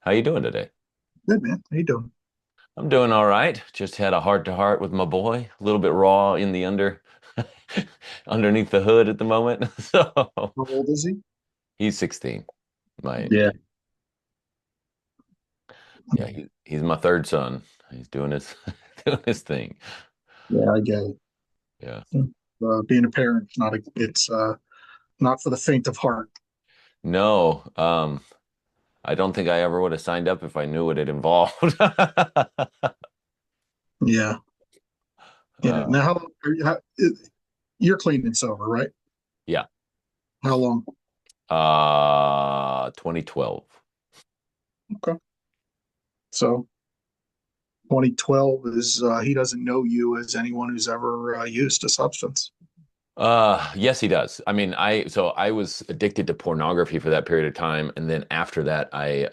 How you doing today? Good man. How you doing? I'm doing all right. Just had a heart to heart with my boy. A little bit raw in the underneath the hood at the moment. So How old is he? he's 16. My Yeah, yeah, he's my third son. He's doing his doing his thing. yeah, I get it. Yeah. Being a parent, it's not for the faint of heart. No, I don't think I ever would have signed up if I knew what it involved. Yeah, yeah. Uh, Now, you're clean and sober, right? yeah. How long? 2012. Okay. So 2012 is he doesn't know you as anyone who's ever used a substance. Yes, he does. I mean, I was addicted to pornography for that period of time, and then after that, I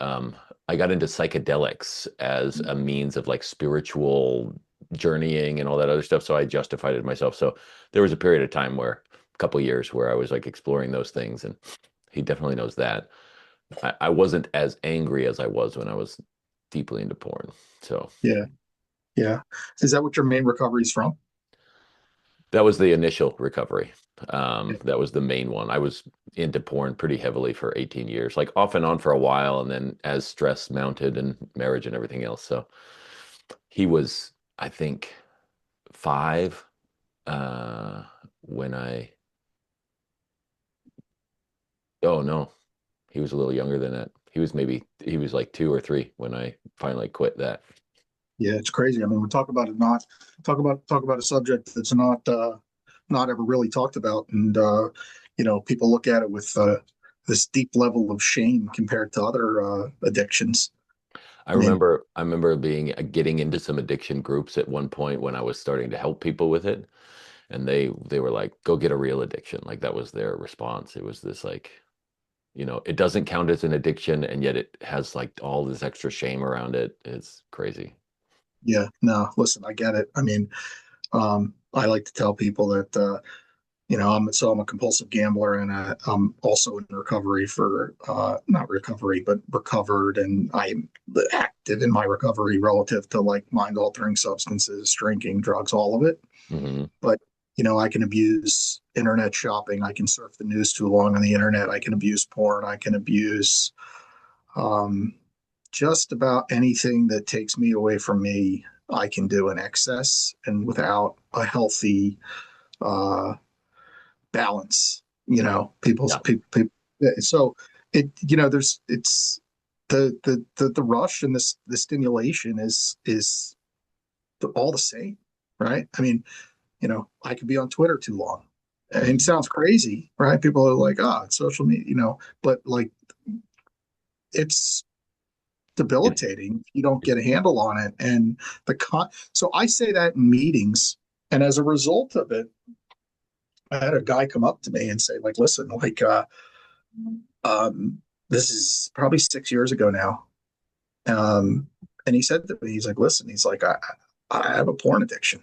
got into psychedelics as a means of like spiritual journeying and all that other stuff. So I justified it to myself. So there was a period of time where a couple years where I was like exploring those things, and he definitely knows that. I wasn't as angry as I was when I was deeply into porn. So Yeah, yeah. Is that what your main recovery is from? that was the initial recovery. Yeah, That was the main one. I was into porn pretty heavily for 18 years, like off and on for a while, and then as stress mounted and marriage and everything else. So he was, I think, 5 uh, when I. Oh no, he was a little younger than that. He was like 2 or 3 when I finally quit that. yeah. It's crazy. I mean, we talk about it not talk about a subject that's not ever really talked about, and people look at it with this deep level of shame compared to other addictions. I mean, I remember being getting into some addiction groups at one point when I was starting to help people with it, and they were like, "Go get a real addiction." Like that was their response. It was this like, it doesn't count as an addiction, and yet it has like all this extra shame around it. It's crazy. yeah, no, listen, I get it. I mean, I like to tell people that I'm a compulsive gambler, and I'm also in recovery for not recovery, but recovered, and I'm active in my recovery relative to like mind altering substances, drinking, drugs, all of it. Hmm. But I can abuse internet shopping. I can surf the news too long on the internet. I can abuse porn. I can abuse um, just about anything that takes me away from me. I can do in excess and without a healthy uh, balance. People's Yeah, people. So there's it's the rush and the stimulation is all the same, right? I mean, I could be on Twitter too long. And it hmm, sounds crazy, right? People are like, it's social media, but like it's it's debilitating if you don't get a handle on it. And so I say that in meetings. And as a result of it, I had a guy come up to me and say, like, listen, like, this is probably 6 years ago now. Um, and he said to me, he's like, listen, he's like, I have a porn addiction.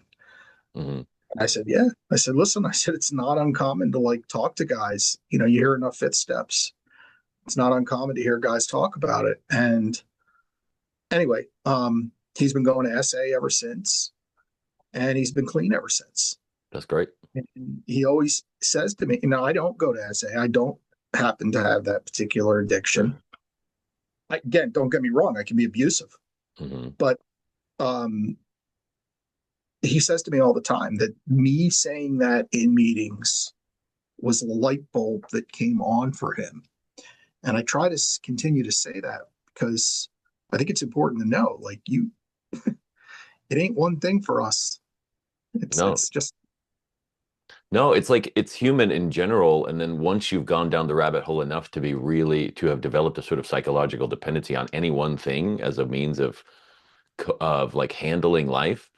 hmm, I said, yeah. I said, listen, I said, it's not uncommon to like talk to guys. You hear enough footsteps. It's not uncommon to hear guys talk about it. And anyway, he's been going to SA ever since, and he's been clean ever since. that's great. And he always says to me, I don't go to SA. I don't happen to have that particular Sure. addiction. Again, don't get me wrong. I can be abusive, Hmm. but um, he says to me all the time that me saying that in meetings was the light bulb that came on for him. And I try to continue to say that because I think it's important to know, like it ain't one thing for us. It's No, it's just no, it's like it's human in general, and then once you've gone down the rabbit hole enough to be really to have developed a sort of psychological dependency on any one thing as a means of like handling life,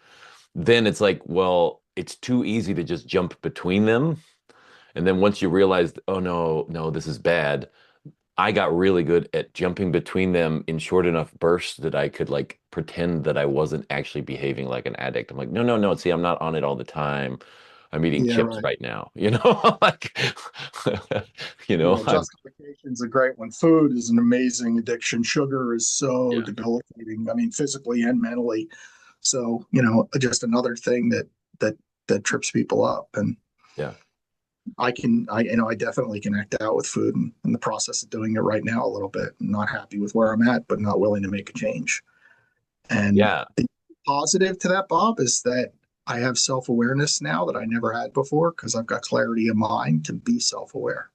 then it's like, well, it's too easy to just jump between them. And then once you realize, oh no, no, this is bad, I got really good at jumping between them in short enough bursts that I could like pretend that I wasn't actually behaving like an addict. I'm like, no, no, no, see, I'm not on it all the time. I'm eating Yeah, chips right. right now, you know, like, Yeah, I'm, justification's a great one. Food is an amazing addiction. Sugar is so yeah, debilitating. I mean, physically and mentally. So, just another thing that that trips people up. And yeah, I definitely can act out with food and in the process of doing it right now a little bit. I'm not happy with where I'm at, but not willing to make a change. And yeah. the positive to that, Bob, is that I have self awareness now that I never had before because I've got clarity of mind to be self aware.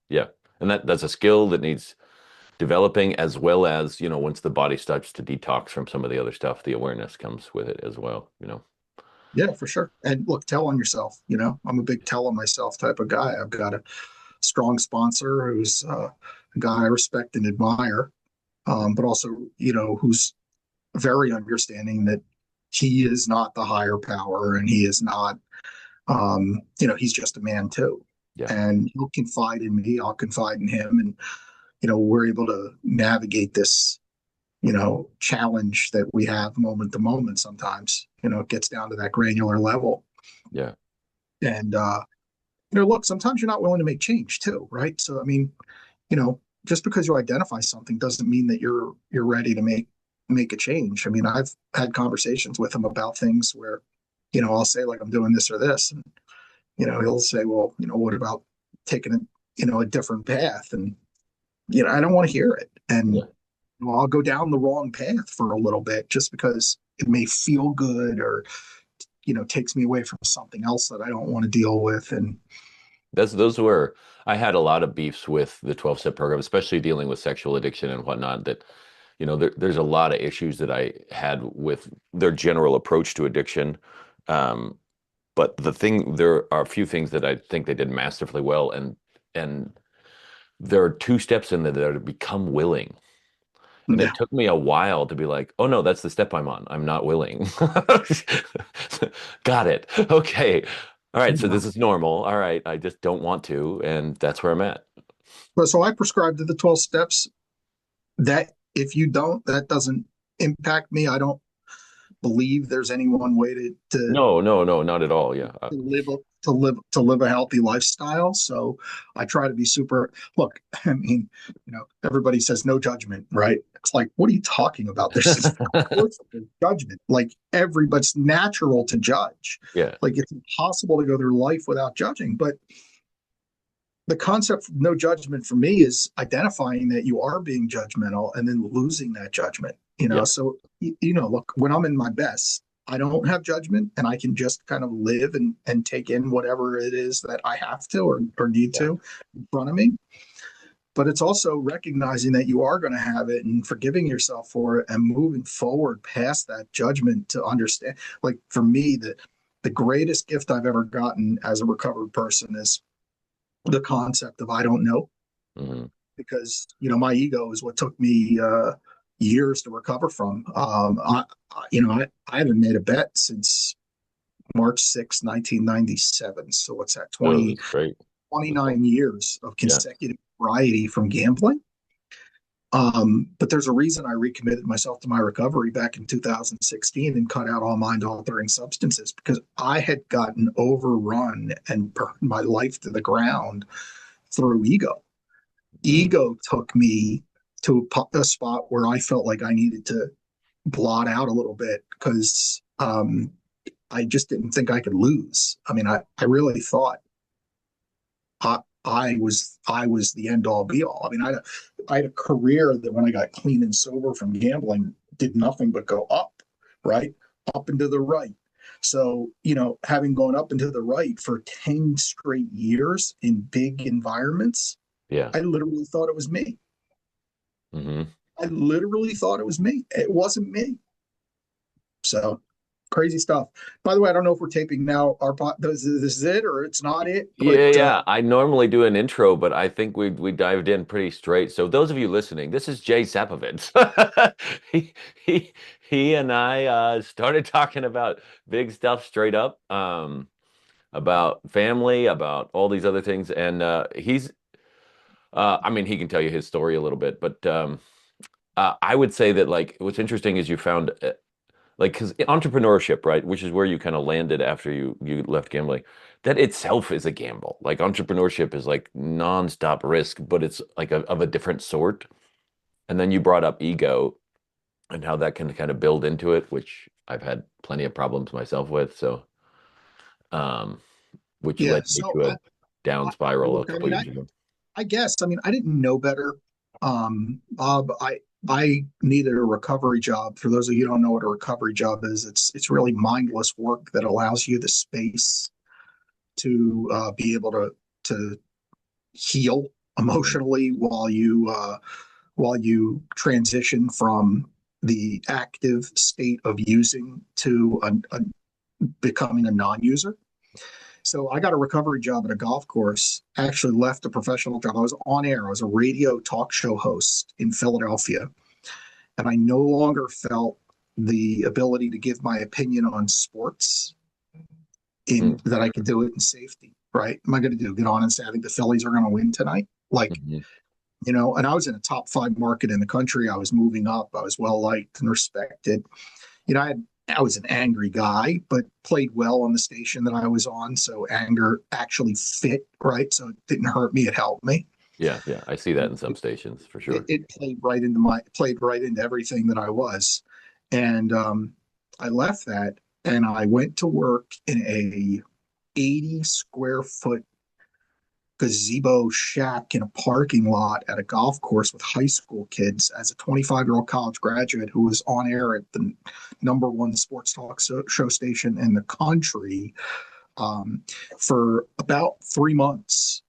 Yeah. And that's a skill that needs developing as well as, once the body starts to detox from some of the other stuff, the awareness comes with it as well. Yeah, for sure. And look, tell on yourself. I'm a big tell on myself type of guy. I've got a strong sponsor who's a guy I respect and admire, but also, who's very understanding that he is not the higher power and he is not, he's just a man too. Yeah. And he'll confide in me, I'll confide in him. And, we're able to navigate this, challenge that we have moment to moment sometimes. It gets down to that granular level. Yeah. And, look, sometimes you're not willing to make change too, right? So, I mean, just because you identify something doesn't mean that you're ready to make a change. I mean, I've had conversations with him about things where, I'll say like I'm doing this or this, and he'll say, well, what about taking a different path? And I don't want to hear it, and Yeah. I'll go down the wrong path for a little bit just because it may feel good or takes me away from something else that I don't want to deal with. And Those were I had a lot of beefs with the 12-step program, especially dealing with sexual addiction and whatnot, that there's a lot of issues that I had with their general approach to addiction. Um, but there are a few things that I think they did masterfully well, and there are two steps in there that are to become willing. And yeah, it took me a while to be like, oh no, that's the step I'm on. I'm not willing. Got it. Okay. All right. So yeah. this is normal. All right. I just don't want to. And that's where I'm at. But so I prescribe to the 12 steps that if you don't, that doesn't impact me. I don't believe there's any one way No, no, no, not at all. Yeah. to live a healthy lifestyle. So I try to be super. Look, I mean, everybody says no judgment, right? It's like, what are you talking about? There's of course there's judgment. Like everybody's natural to judge. Yeah. Like it's impossible to go through life without judging. But the concept of no judgment for me is identifying that you are being judgmental and then losing that judgment. Yeah. So look, when I'm in my best, I don't have judgment and I can just kind of live and take in whatever it is that I have to or need Yeah. to in front of me. But it's also recognizing that you are going to have it and forgiving yourself for it and moving forward past that judgment to understand. Like for me, the greatest gift I've ever gotten as a recovered person is the concept of I don't know, Hmm. because my ego is what took me years to recover from. I haven't made a bet since March 6th, 1997. So what's that, Oh, 20 that's great. twenty That's all. nine years of Yeah. consecutive sobriety from gambling. But there's a reason I recommitted myself to my recovery back in 2016 and cut out all mind altering substances because I had gotten overrun and burned my life to the ground through ego. Mm. Ego took me to a spot where I felt like I needed to blot out a little bit because I just didn't think I could lose. I mean, I really thought I was the end all be all. I mean, I had a career that when I got clean and sober from gambling did nothing but go up, right? Up and to the right. So, having gone up and to the right for 10 straight years in big environments, Yeah. I literally thought it was me. Hmm. I literally thought it was me. It wasn't me. So crazy stuff. By the way, I don't know if we're taping now. This is it or it's not it, but Yeah, yeah. I normally do an intro, but I think we dived in pretty straight. So those of you listening, this is Jay Sapovitz. He he he and I started talking about big stuff straight up, about family, about all these other things, and I mean, he can tell you his story a little bit, but I would say that like what's interesting is you found Like, because entrepreneurship, right, which is where you kind of landed after you left gambling, that itself is a gamble. Like entrepreneurship is like nonstop risk, but it's like of a different sort. And then you brought up ego and how that can kind of build into it, which I've had plenty of problems myself with. So, um, which Yeah. led me So to a down spiral a look, I couple mean, years ago. I guess, I mean, I didn't know better. Bob, I needed a recovery job. For those of you who don't know what a recovery job is, it's really mindless work that allows you the space to be able to heal Mhm. emotionally while you transition from the active state of using to becoming a non-user. So I got a recovery job at a golf course. I actually left a professional job. I was on air. I was a radio talk show host in Philadelphia, and I no longer felt the ability to give my opinion on sports in Mm. that I could do it in safety. Right? Am I going to do get on and say I think the Phillies are going to win tonight? Like, Mhm. and I was in a top five market in the country. I was moving up. I was well liked and respected. I was an angry guy, but played well on the station that I was on. So anger actually fit, right? So it didn't hurt me; it helped me. Yeah, yeah, I see that in some It, stations for it, sure. it played right into everything that I was, and I left that and I went to work in a 80 square foot gazebo shack in a parking lot at a golf course with high school kids as a 25-year-old college graduate who was on air at the number one sports talk show station in the country um, for about 3 months.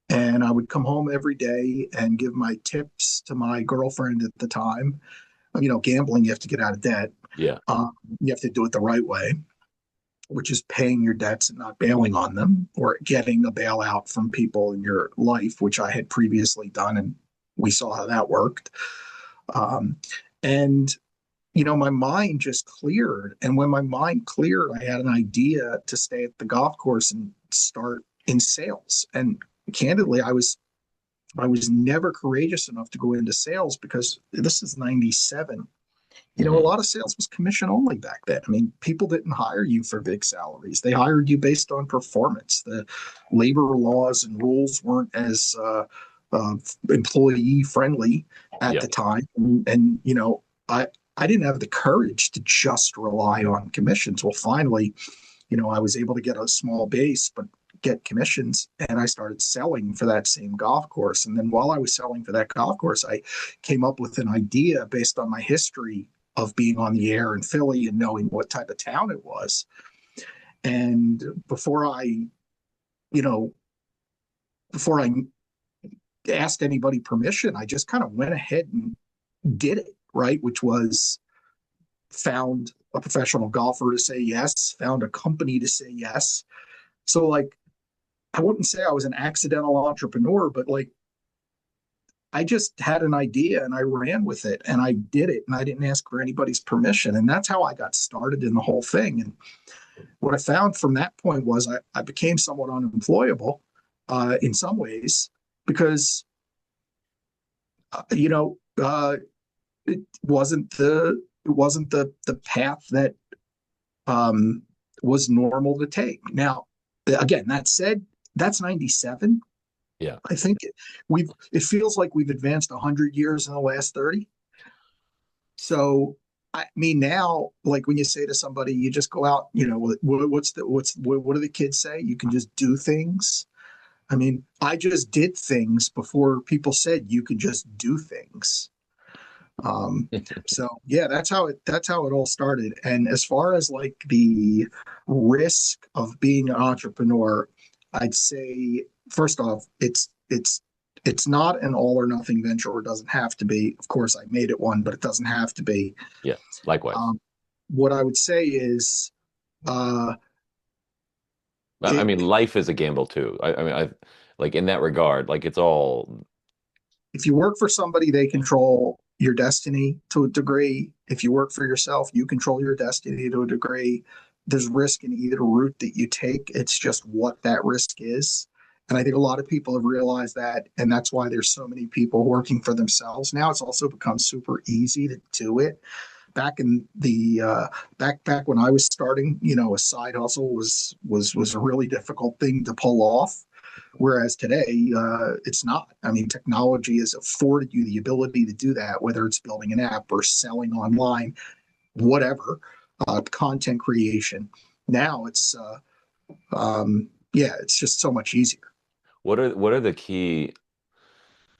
And I would come home every day and give my tips to my girlfriend at the time. Gambling, you have to get out of debt. Yeah, You have to do it the right way, which is paying your debts and not bailing on them or getting a bailout from people in your life, which I had previously done. And we saw how that worked. Um, and, my mind just cleared. And when my mind cleared, I had an idea to stay at the golf course and start in sales. And candidly, I was never courageous enough to go into sales because this is 97. A hmm, lot of sales was commission only back then. I mean, people didn't hire you for big salaries. They hired you based on performance. The labor laws and rules weren't as employee friendly at yeah, the time. I didn't have the courage to just rely on commissions. Well, finally, I was able to get a small base, but get commissions. And I started selling for that same golf course. And then while I was selling for that golf course, I came up with an idea based on my history of being on the air in Philly and knowing what type of town it was. And you know, before I asked anybody permission, I just kind of went ahead and did it, right? Which was found a professional golfer to say yes, found a company to say yes. So, like, I wouldn't say I was an accidental entrepreneur, but like, I just had an idea and I ran with it and I did it and I didn't ask for anybody's permission. And that's how I got started in the whole thing. And what I found from that point was I became somewhat unemployable in some ways because, uh, you know, uh, it wasn't the path that um, was normal to take. Now, again, that said, that's 97. yeah. I think it feels like we've advanced 100 years in the last 30. So I mean now, like when you say to somebody, you just go out, what do the kids say? You can just do things. I mean, I just did things before people said you could just do things. Um, so yeah, that's how it all started. And as far as like the risk of being an entrepreneur, I'd say first off, it's not an all or nothing venture, or it doesn't have to be. Of course, I made it one, but it doesn't have to be. Yeah, likewise. Um, what I would say is, uh, I it, mean, life is a gamble too. I mean, I like in that regard, like it's all, if you work for somebody, they control your destiny to a degree. If you work for yourself, you control your destiny to a degree. There's risk in either route that you take. It's just what that risk is. And I think a lot of people have realized that. And that's why there's so many people working for themselves now. It's also become super easy to do it back in the back when I was starting, a side hustle was a really difficult thing to pull off. Whereas today, it's not. I mean, technology has afforded you the ability to do that, whether it's building an app or selling online, whatever, content creation. Now yeah, it's just so much easier. What are the key?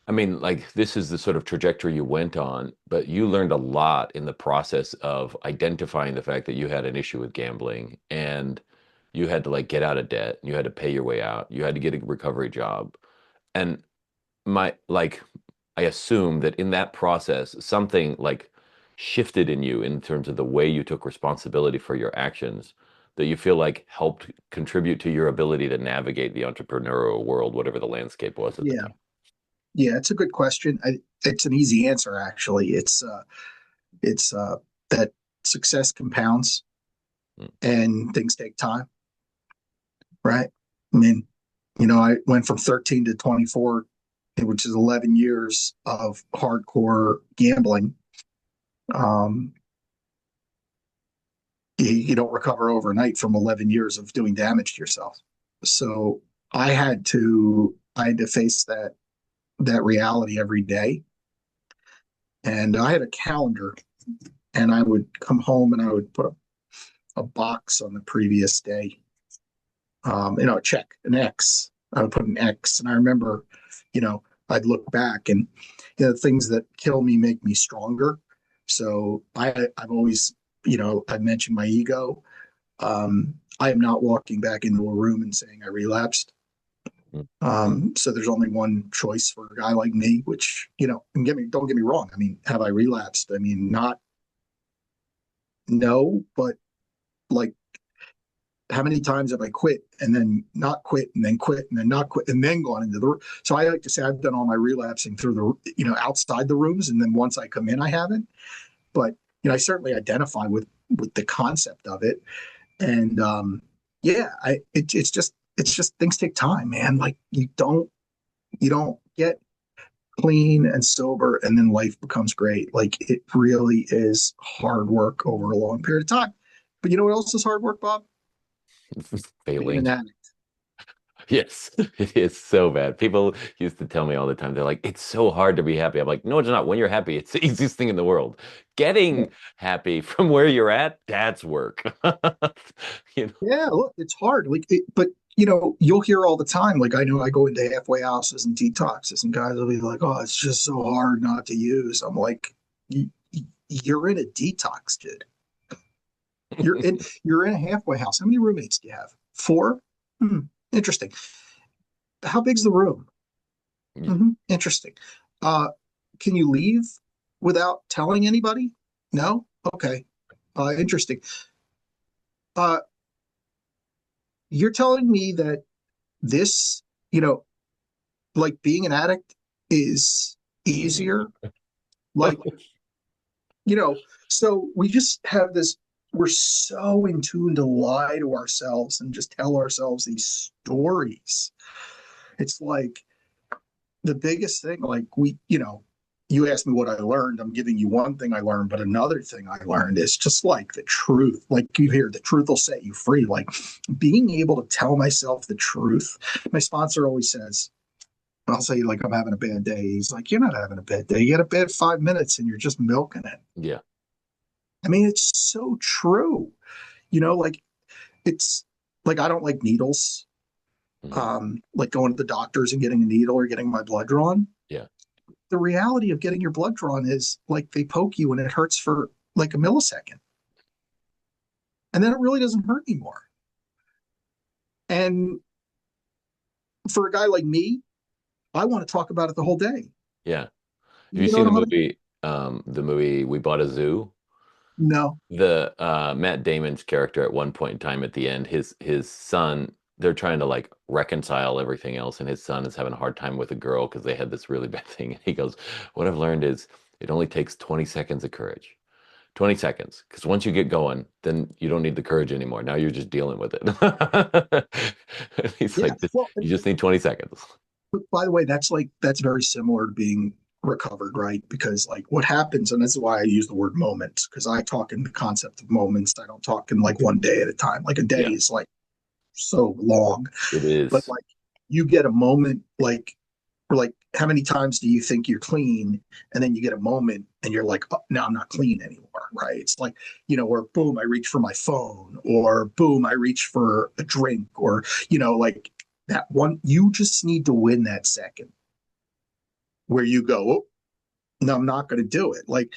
I mean, like this is the sort of trajectory you went on, but you learned a lot in the process of identifying the fact that you had an issue with gambling and you had to like get out of debt, you had to pay your way out, you had to get a recovery job. And my like I assume that in that process something like shifted in you in terms of the way you took responsibility for your actions that you feel like helped contribute to your ability to navigate the entrepreneurial world, whatever the landscape was at the Yeah, time. yeah, it's a good question. It's an easy answer, actually. It's that success compounds Mm, and things take time, right? I mean, I went from 13 to 24, which is 11 years of hardcore gambling. Um, you don't recover overnight from 11 years of doing damage to yourself. So I had to face that reality every day. And I had a calendar, and I would come home and I would put a box on the previous day. Check an X. I would put an X, and I remember, I'd look back, and things that kill me make me stronger. So I've always, I mentioned my ego. I am not walking back into a room and saying I relapsed. mm, So there's only one choice for a guy like me, which, and don't get me wrong. I mean, have I relapsed? I mean, not no, but like how many times have I quit and then not quit and then quit and then not quit and then gone into the so I like to say I've done all my relapsing through the outside the rooms, and then once I come in I haven't. But I certainly identify with the concept of it. And yeah, it's just things take time, man. Like you don't get clean and sober and then life becomes great. Like it really is hard work over a long period of time. But you know what else is hard work, Bob? Being failing. an addict. Yes, it is so bad. People used to tell me all the time, they're like, it's so hard to be happy. I'm like, no, it's not. When you're happy, it's the easiest thing in the world. Yeah. Getting happy from where you're at, that's work. You know? Yeah, look, it's hard. But you'll hear all the time. Like I know I go into halfway houses and detoxes, and guys will be like, "Oh, it's just so hard not to use." I'm like, "You're in a detox, dude. You're in a halfway house. How many roommates do you have? Four? Hmm, interesting. How big's the room? Interesting. Uh, can you leave without telling anybody? No. Okay. Interesting. Uh, you're telling me that this, you know, like being an addict is easier. Like, you know, so we just have this, we're so in tune to lie to ourselves and just tell ourselves these stories. It's like the biggest thing, like you asked me what I learned. I'm giving you one thing I learned, but another thing I learned is just like the truth. Like you hear, the truth will set you free. Like being able to tell myself the truth. My sponsor always says, I'll say like I'm having a bad day. He's like, you're not having a bad day. You had a bad 5 minutes and you're just milking it. Yeah. I mean, it's so true. Like it's like I don't like needles. Mhm. Like going to the doctors and getting a needle or getting my blood drawn. Yeah. The reality of getting your blood drawn is like they poke you and it hurts for like a millisecond. And then it really doesn't hurt anymore. And for a guy like me, I want to talk about it the whole day. Yeah. Have you You seen know how to? the movie We Bought a Zoo? No. The Matt Damon's character at one point in time at the end, his son, they're trying to like reconcile everything else, and his son is having a hard time with a girl because they had this really bad thing. And he goes, "What I've learned is it only takes 20 seconds of courage. 20 seconds. Because once you get going, then you don't need the courage anymore. Now you're just dealing with it." He's Yeah. like, Well, you just need 20 seconds. by the way, that's very similar to being recovered, right? Because like what happens, and this is why I use the word moments, because I talk in the concept of moments. I don't talk in like one day at a time. Like a day Yeah, is like so long, it but is. like you get a moment like like how many times do you think you're clean and then you get a moment and you're like, oh, now I'm not clean anymore, right? It's like, where boom, I reach for my phone, or boom, I reach for a drink, or like that one. You just need to win that second where you go, oh, no, I'm not going to do it. Like,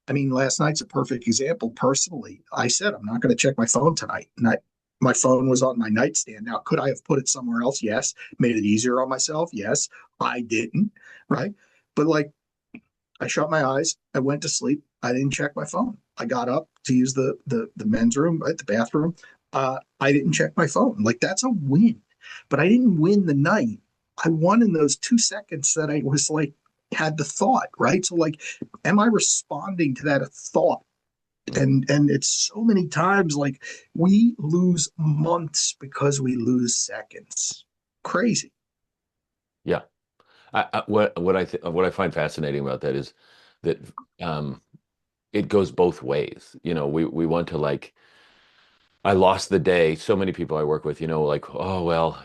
I mean, last night's a perfect example. Personally, I said I'm not going to check my phone tonight, and my phone was on my nightstand. Now, could I have put it somewhere else? Yes. Made it easier on myself? Yes. I didn't, right? But like, I shut my eyes. I went to sleep. I didn't check my phone. I got up to use the men's room, right, the bathroom. I didn't check my phone. Like that's a win, but I didn't win the night. I won in those 2 seconds that I was like had the thought, right? So like, am I responding to that thought? And it's so many times like we lose months because we lose seconds. Crazy. Yeah. What I find fascinating about that is that um, it goes both ways. We want to like I lost the day. So many people I work with, like, oh well,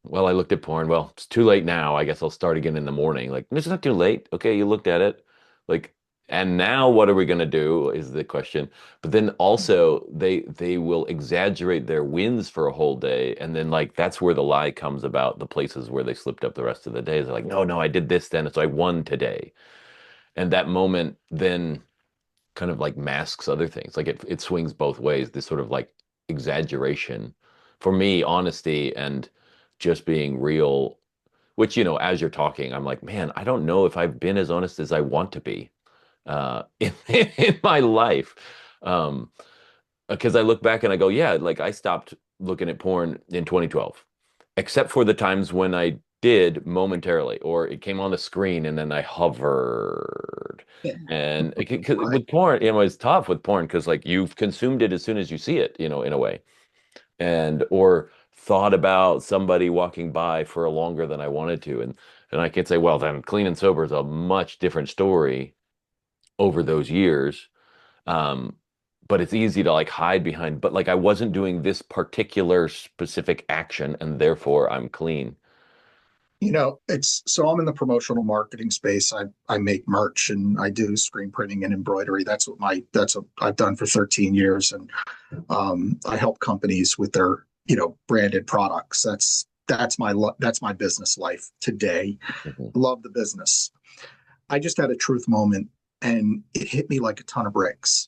well, I looked at porn. Well, it's too late now. I guess I'll start again in the morning. Like, it's not too late. Okay, you looked at it. Like, and now what are we gonna do is the question. But then also they will exaggerate their wins for a whole day, and then like that's where the lie comes about the places where they slipped up the rest of the day. They're like, no, no, I did this then, so I won today. And that moment then kind of like masks other things. Like it swings both ways. This sort of like exaggeration, for me, honesty and just being real. Which as you're talking, I'm like, man, I don't know if I've been as honest as I want to be in my life. Um, because I look back and I go, yeah, like I stopped looking at porn in 2012, except for the times when I did momentarily, or it came on the screen and then I hovered. Yeah. And cause Right. with porn, it's tough with porn because like you've consumed it as soon as you see it, in a way, and or thought about somebody walking by for a longer than I wanted to, and I can say, well, then clean and sober is a much different story over those years. um, but it's easy to like hide behind, but like I wasn't doing this particular specific action and therefore I'm clean. It's so I'm in the promotional marketing space. I make merch and I do screen printing and embroidery. That's what I've done for 13 years, and I help companies with their branded products. That's my business life today. Mhm. Love the business. I just had a truth moment, and it hit me like a ton of bricks.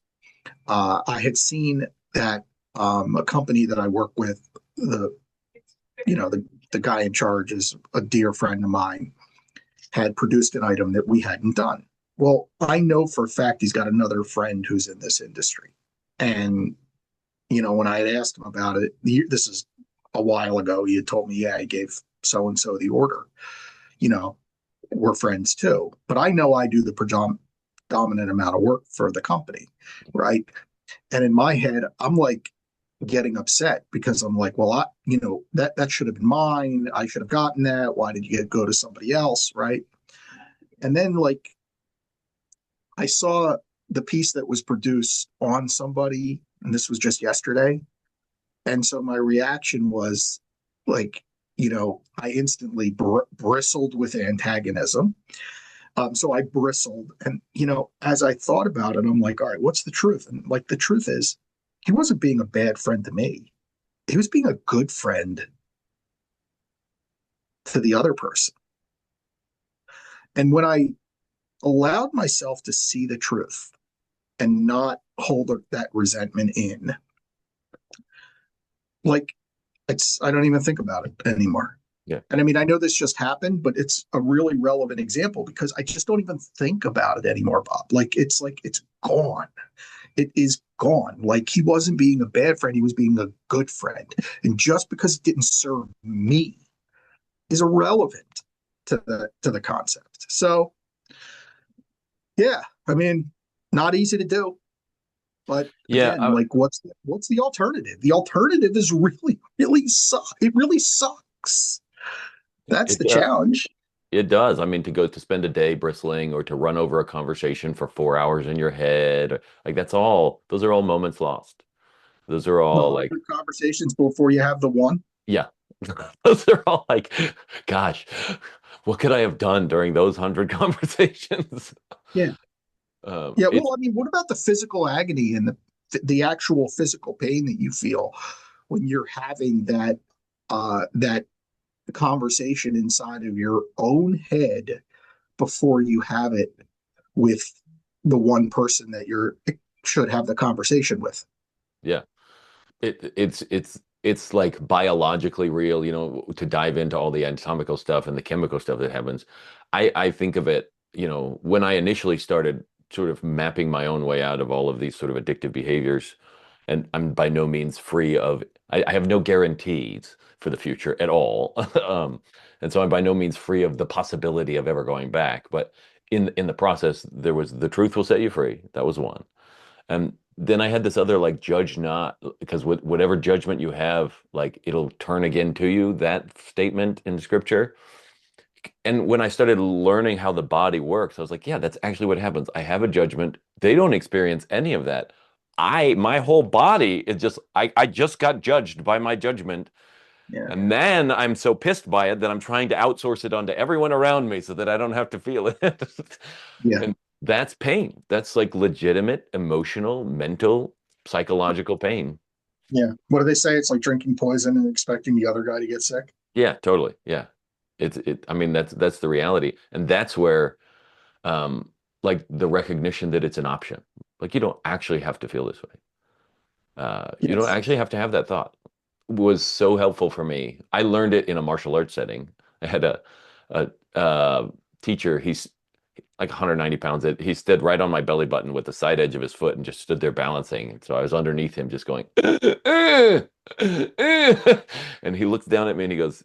I had seen that a company that I work with, the the guy in charge is a dear friend of mine, had produced an item that we hadn't done. Well, I know for a fact he's got another friend who's in this industry. And, when I had asked him about it, this is a while ago, he had told me, yeah, he gave so and so the order. You know, we're friends too. But I know I do the predominant amount of work for the company, right? And in my head, I'm like getting upset because I'm like, well, that should have been mine. I should have gotten that. Why did you go to somebody else, right? And then like I saw the piece that was produced on somebody, and this was just yesterday. And so my reaction was like, I instantly bristled with antagonism. So I bristled. And, as I thought about it, I'm like, all right, what's the truth? And like, the truth is, he wasn't being a bad friend to me. He was being a good friend to the other person. And when I allowed myself to see the truth and not hold that resentment in, like, I don't even think about it anymore. Yeah. And I mean, I know this just happened, but it's a really relevant example because I just don't even think about it anymore, Bob. Like it's gone. It is gone. Like he wasn't being a bad friend, he was being a good friend. And just because it didn't serve me is irrelevant to the concept. So yeah, I mean, not easy to do. But Yeah, again, like what's the alternative? The alternative is really, really suck. It really sucks. That's it the does. challenge. It does. I mean, to go to spend a day bristling or to run over a conversation for 4 hours in your head, like that's all, those are all moments lost. Those are The all like, 100 conversations before you have the one. yeah, those are all like, gosh, what could I have done during those 100 conversations? Yeah. Yeah. It's, Well, I mean, what about the physical agony and the actual physical pain that you feel when you're having that conversation inside of your own head before you have it with the one person that you're should have the conversation with? yeah. It's like biologically real, to dive into all the anatomical stuff and the chemical stuff that happens. I think of it, when I initially started sort of mapping my own way out of all of these sort of addictive behaviors, and I'm by no means free of, I have no guarantees for the future at all. And so I'm by no means free of the possibility of ever going back. But in the process, there was the truth will set you free. That was one. And then I had this other like judge not, because with whatever judgment you have, like it'll turn again to you, that statement in scripture. And when I started learning how the body works, I was like, yeah, that's actually what happens. I have a judgment. They don't experience any of that. My whole body is just, I just got judged by my judgment. Yeah. And then I'm so pissed by it that I'm trying to outsource it onto everyone around me so that I don't have to feel it. Yeah. And that's pain. That's like legitimate emotional, mental, psychological pain. Yeah. What do they say? It's like drinking poison and expecting the other guy to get sick. Yeah, totally. Yeah. I mean, that's the reality. And that's where like the recognition that it's an option. Like you don't actually have to feel this way. You don't Yes. actually have to have that thought. Was so helpful for me. I learned it in a martial arts setting. I had a teacher. He's like 190 pounds. He stood right on my belly button with the side edge of his foot and just stood there balancing. So I was underneath him, just going, and he looks down at me and he goes,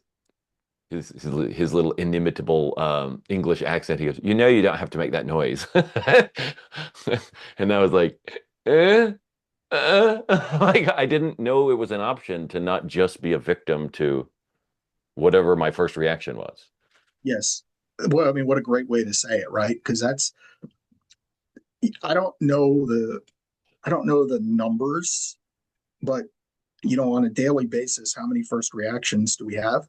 his little inimitable English accent. He goes, you don't have to make that noise. And I was like, eh? Like I didn't know it was an option to not just be a victim to whatever my first reaction was. Yes. Well, I mean, what a great way to say it, right? Because that's I don't know the I don't know the numbers, but on a daily basis, how many first reactions do we have?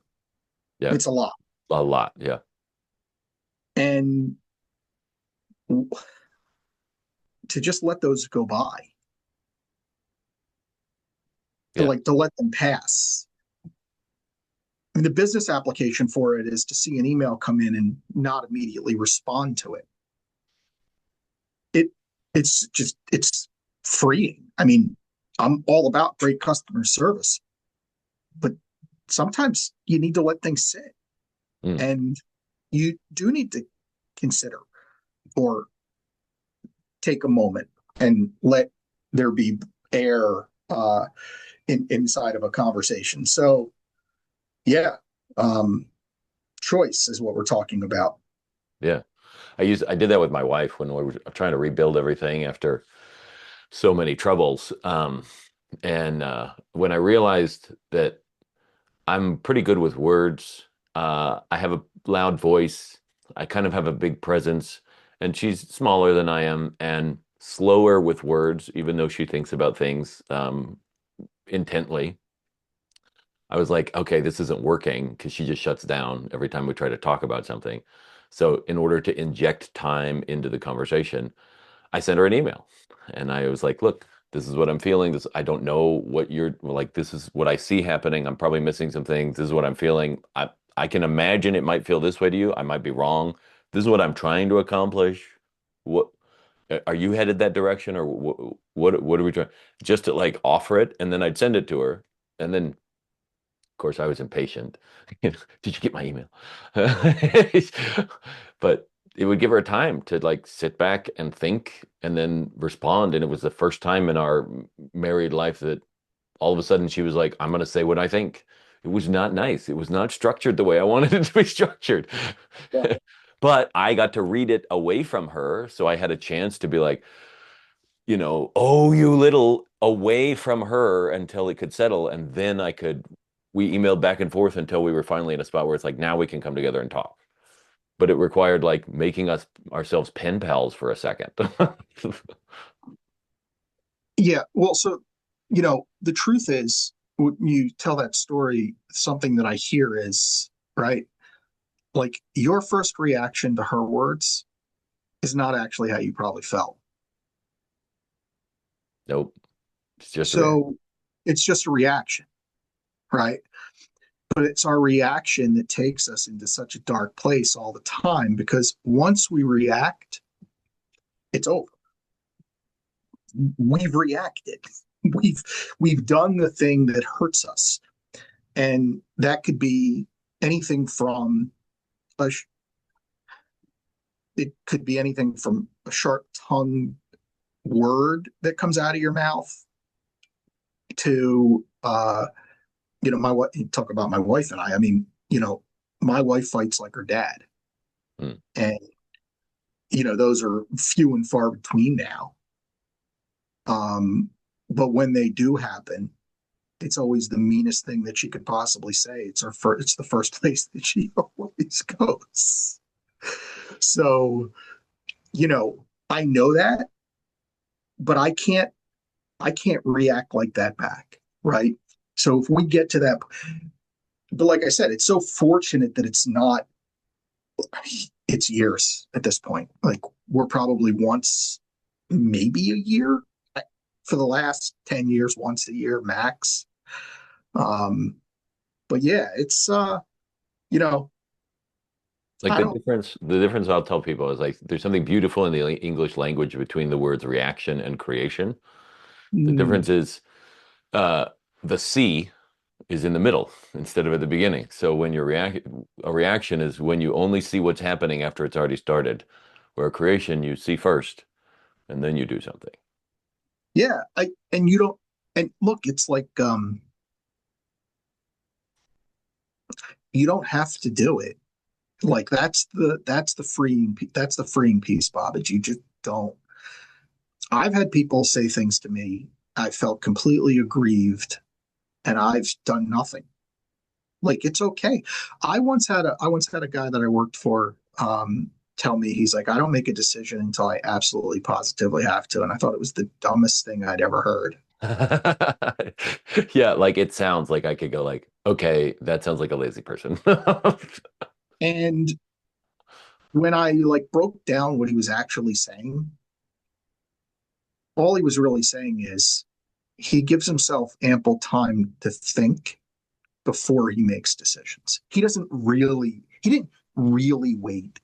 Yeah, It's a lot. a lot. Yeah, And to just let those go by, to yeah, let them pass. I mean, the business application for it is to see an email come in and not immediately respond to it. It it's freeing. I mean, I'm all about great customer service, but sometimes you need to let things sit, mm, and you do need to consider or take a moment and let there be air inside of a conversation. So yeah, um, choice is what we're talking about. yeah. I did that with my wife when we were trying to rebuild everything after so many troubles. And when I realized that I'm pretty good with words, I have a loud voice, I kind of have a big presence, and she's smaller than I am and slower with words, even though she thinks about things intently. I was like, okay, this isn't working because she just shuts down every time we try to talk about something. So, in order to inject time into the conversation, I sent her an email and I was like, look, this is what I'm feeling. This, I don't know what you're like. This is what I see happening. I'm probably missing some things. This is what I'm feeling. I can imagine it might feel this way to you. I might be wrong. This is what I'm trying to accomplish. What are you headed that direction or what are we trying? Just to like offer it and then I'd send it to her. And then of course, I was impatient. Did you get my email? But it would give her time to like sit back and think and then respond. And it was the first time in our married life that all of a sudden she was like, I'm going to say what I think. It was not nice. It was not structured the way I wanted it to be structured. Yeah. But I got to read it away from her. So I had a chance to be like, oh, you little away from her until it could settle. And then we emailed back and forth until we were finally in a spot where it's like, now we can come together and talk. but it required like making us ourselves pen pals for a second. Yeah. Well, so, the truth is, when you tell that story, something that I hear is, right, like your first reaction to her words is not actually how you probably felt. Nope, it's just a reaction. So it's just a reaction, right? But it's our reaction that takes us into such a dark place all the time, because once we react, it's over. We've reacted. We've we've done the thing that hurts us. And that could be anything from a it could be anything from a sharp tongue word that comes out of your mouth to my wife. You talk about my wife and I mean, my wife fights like her dad. Hmm. And those are few and far between now. But when they do happen, it's always the meanest thing that she could possibly say. It's the first place that she always goes. So, I know that, but I can't react like that back, right? So if we get to that, but like I said, it's so fortunate that it's years at this point. Like we're probably once, maybe a year for the last 10 years, once a year max. Um, but yeah, it's, you know, Like I don't, the difference I'll tell people is like there's something beautiful in the English language between the words reaction and creation. The mm, difference is uh, the C is in the middle instead of at the beginning. So when a reaction is when you only see what's happening after it's already started, where a creation you see first and then you do something. yeah, and you don't, and look, it's like, you don't have to do it. Like that's the freeing piece, Bob. Is you just don't. I've had people say things to me. I felt completely aggrieved, and I've done nothing. Like it's okay. I once had a guy that I worked for tell me, he's like, I don't make a decision until I absolutely positively have to, and I thought it was the dumbest thing I'd ever heard. Yeah, like it sounds like I could go like, okay, that sounds like a lazy person. And when I like broke down what he was actually saying, all he was really saying is he gives himself ample time to think before he makes decisions. He didn't really wait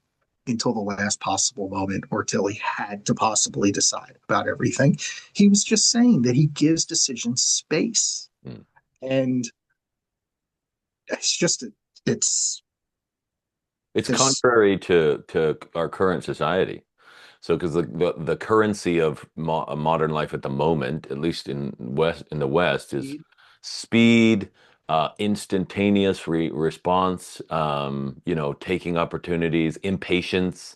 until the last possible moment or till he had to possibly decide about everything. He was just saying that he gives decisions space. Hmm. And it's just, it's It's this, contrary to our current society. So, because the currency of modern life at the moment, at least in the West, is speed, instantaneous response, taking opportunities, impatience.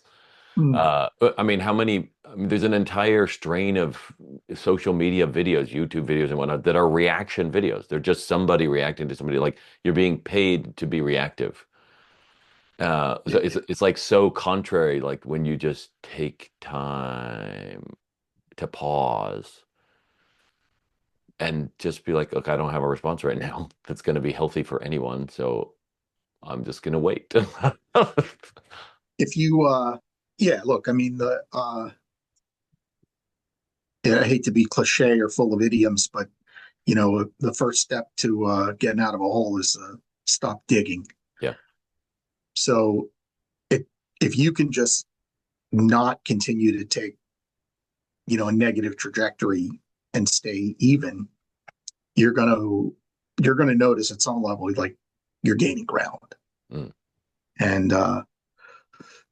I mean, I mean, there's an entire strain of social media videos, YouTube videos and whatnot, that are reaction videos. They're just somebody reacting to somebody. Like you're being paid to be reactive. So it's like so contrary, like when you just take time to pause and just be like, look, I don't have a response right now that's going to be healthy for anyone, so I'm just going to wait. if you, yeah, look, I mean, I hate to be cliche or full of idioms, but the first step to getting out of a hole is stop digging. Yeah. So if if you can just not continue to take a negative trajectory and stay even, you're gonna you're gonna notice at some level like you're gaining ground. Mm. And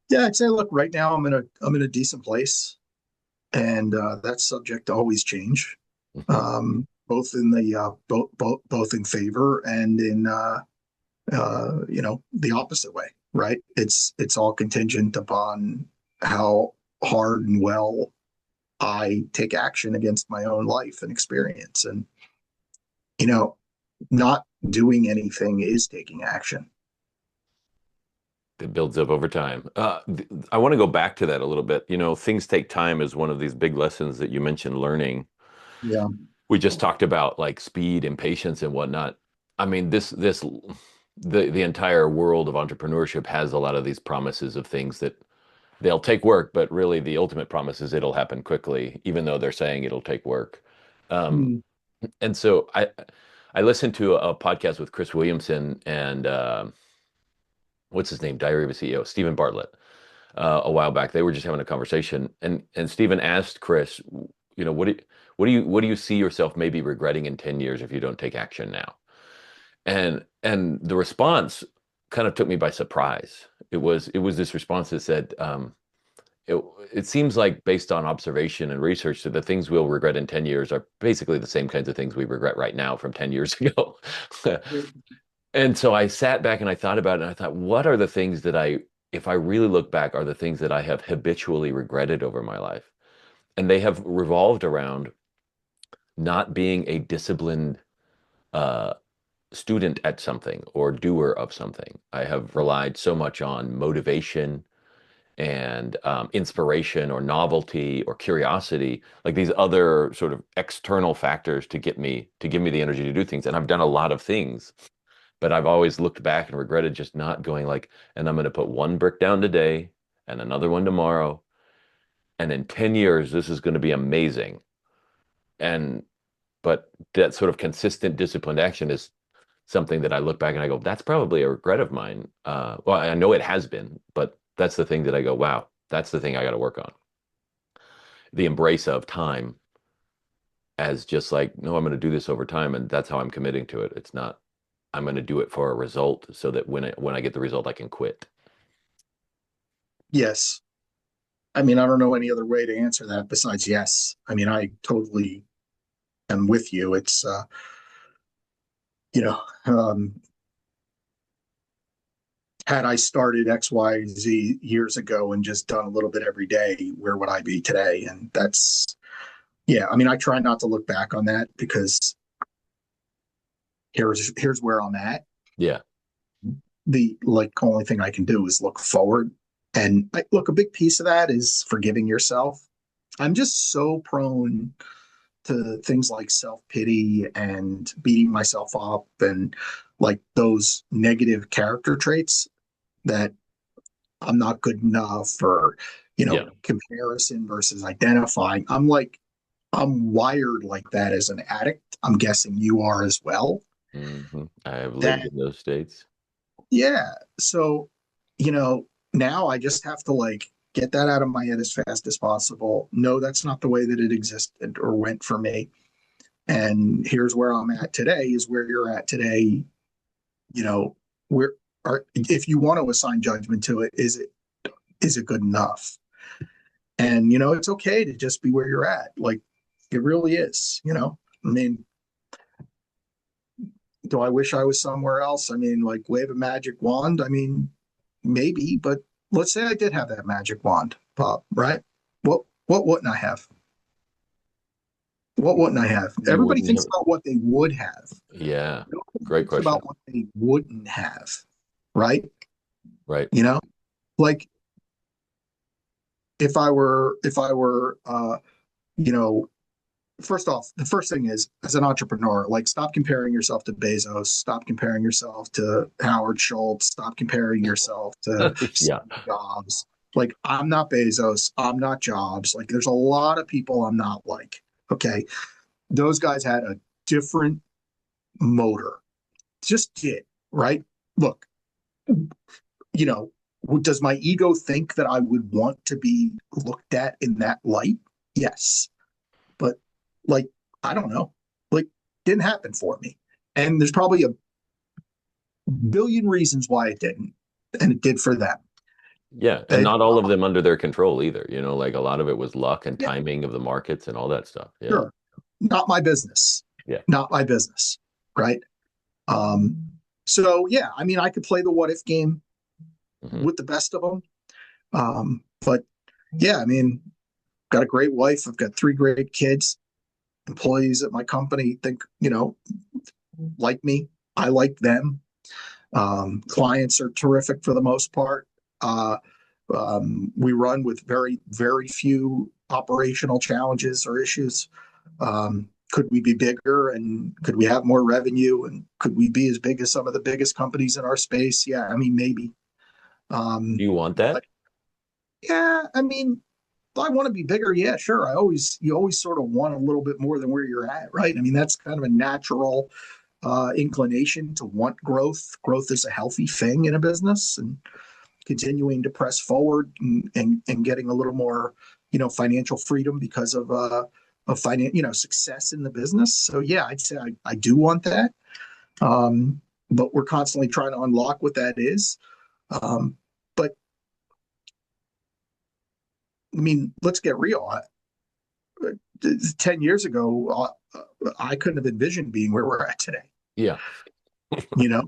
yeah, I'd say, look, right now I'm in a decent place, and that's subject to always change, both in the both in favor and in the opposite way, right? It's all contingent upon how hard and well I take action against my own life and experience. And, you know, not doing anything is taking action. It builds up over time. I want to go back to that a little bit. You know, things take time is one of these big lessons that you mentioned learning. Yeah. We just talked about like speed and patience and whatnot. I mean, the entire world of entrepreneurship has a lot of these promises of things that they'll take work, but really the ultimate promise is it'll happen quickly, even though they're saying it'll take work. Um, Mm, and so I listened to a podcast with Chris Williamson and what's his name, Diary of a CEO, Stephen Bartlett, a while back. They were just having a conversation, and Stephen asked Chris, you know, what do you see yourself maybe regretting in 10 years if you don't take action now? And the response kind of took me by surprise. It was this response that said, it, it seems like based on observation and research that the things we'll regret in 10 years are basically the same kinds of things we regret right now from 10 years ago. And so I sat back and I thought about it and I thought, what are the things that if I really look back, are the things that I have habitually regretted over my life? And they have revolved around not being a disciplined uh, student at something or doer of something. I have relied so much on motivation and inspiration or novelty or curiosity, like these other sort of external factors to give me the energy to do things. And I've done a lot of things, but I've always looked back and regretted just not going like, and I'm going to put one brick down today and another one tomorrow. And in 10 years, this is going to be amazing. And, but that sort of consistent disciplined action is something that I look back and I go, that's probably a regret of mine. Well, I know it has been, but that's the thing that I go, wow, that's the thing I got to work on. The embrace of time as just like, no, I'm going to do this over time. And that's how I'm committing to it. It's not, I'm going to do it for a result so that when I get the result, I can quit. yes. I mean, I don't know any other way to answer that besides yes. I mean, I totally am with you. It's, you know, had I started XYZ years ago and just done a little bit every day, where would I be today? And that's, yeah, I mean, I try not to look back on that because here's where I'm at. Yeah. The like only thing I can do is look forward. And look, a big piece of that is forgiving yourself. I'm just so prone to things like self pity and beating myself up and like those negative character traits that I'm not good enough or, Yeah. comparison versus identifying. I'm wired like that as an addict. I'm guessing you are as well. I have lived That, in those states. yeah. So, now I just have to like get that out of my head as fast as possible. No, that's not the way that it existed or went for me. And here's where I'm at today is where you're at today. You know, where if you want to assign judgment to it, is it good enough? And it's okay to just be where you're at. Like it really is. I mean, do I wish I was somewhere else? I mean, like wave a magic wand. I mean, maybe, but let's say I did have that magic wand, Pop, right? What wouldn't I have? What wouldn't I have? You Everybody wouldn't thinks have. about what they would have. Yeah. Nobody Great thinks question. about what they wouldn't have, right? Right. You know, like if I were you know first off, the first thing is as an entrepreneur, like stop comparing yourself to Bezos, stop comparing yourself to Howard Schultz, stop comparing yourself to Yeah. Steve Jobs. Like I'm not Bezos, I'm not Jobs. Like there's a lot of people I'm not like. Okay. Those guys had a different motor. Just did, right? Look, you know, does my ego think that I would want to be looked at in that light? Yes. But like, I don't know. Like, didn't happen for me. And there's probably a billion reasons why it didn't. And it did for them. Yeah. And They, not all of them under their control either. You know, like a lot of it was luck and yeah, timing of the markets and all that stuff. Yeah. sure. Not my business. Yeah. Not my business. Right. Um, so yeah, I mean, I could play the what if game Hmm. with the best of them. But yeah, I mean, got a great wife. I've got three great kids. Employees at my company think, like me. I like them. Clients are terrific for the most part. Uh, we run with very, very few operational challenges or issues. Could we be bigger and could we have more revenue and could we be as big as some of the biggest companies in our space? Yeah, I mean, maybe. Do Um, you want but that? yeah, I mean, I want to be bigger. Yeah, sure. You always sort of want a little bit more than where you're at, right? I mean, that's kind of a natural inclination to want growth. Growth is a healthy thing in a business, and continuing to press forward and getting a little more, financial freedom because of success in the business. So yeah, I'd say I do want that. But we're constantly trying to unlock what that is. But I mean, let's get real. 10 years ago, I couldn't have envisioned being where we're at today, Yeah.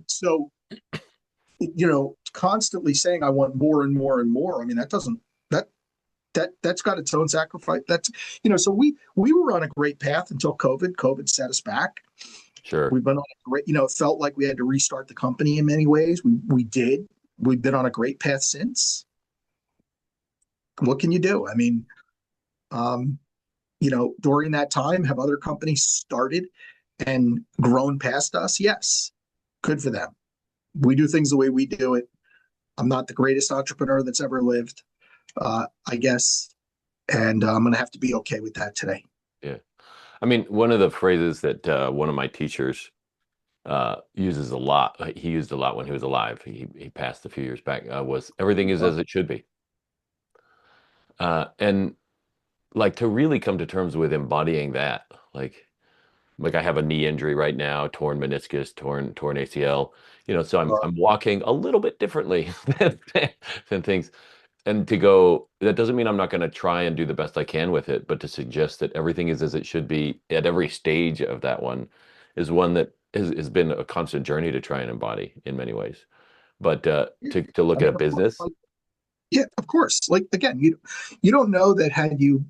So, constantly saying I want more and more and more. I mean, that that's got its own sacrifice. So we were on a great path until COVID. COVID set us back. Sure. We've been on a great, it felt like we had to restart the company in many ways. We did. We've been on a great path since. What can you do? I mean, um, during that time, have other companies started and grown past us? Yes. Good for them. We do things the way we do it. I'm not the greatest entrepreneur that's ever lived, I guess. And I'm going to have to be okay with that today. Yeah. I mean, one of the phrases that one of my teachers uses a lot, he used a lot when he was alive. He passed a few years back, was everything is Well, as it should be. And like to really come to terms with embodying that, like I have a knee injury right now, torn meniscus, torn ACL, so I'm walking a little bit differently than things. And to go, that doesn't mean I'm not going to try and do the best I can with it, but to suggest that everything is as it should be at every stage of that one is one that has been a constant journey to try and embody in many ways. But to I look at mean, a business, yeah, of course. Like again, you don't know that had you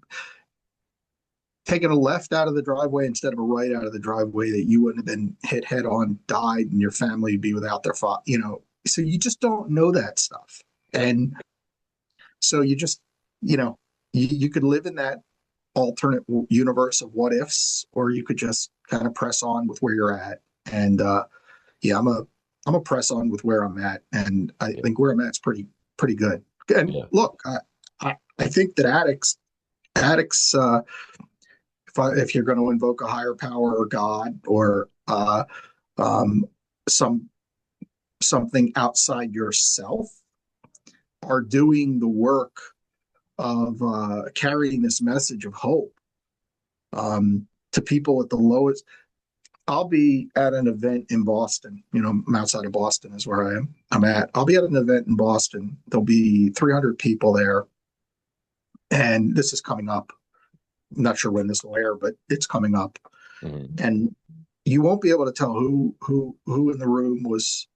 taken a left out of the driveway instead of a right out of the driveway, that you wouldn't have been hit head on, died, and your family would be without their father. So you just don't know that stuff, yeah, and so you know, you could live in that alternate universe of what ifs, or you could just kind of press on with where you're at. And yeah, I'm a press on with where I'm at, and I yeah, think where I'm at's pretty good. And yeah, look, I think that addicts, if you're going to invoke a higher power or God or um, some something outside yourself, are doing the work of carrying this message of hope to people at the lowest. I'll be at an event in Boston. I'm outside of Boston is where I'm at. I'll be at an event in Boston. There'll be 300 people there, and this is coming up. I'm not sure when this will air, but it's coming up, mhm, and you won't be able to tell who in the room was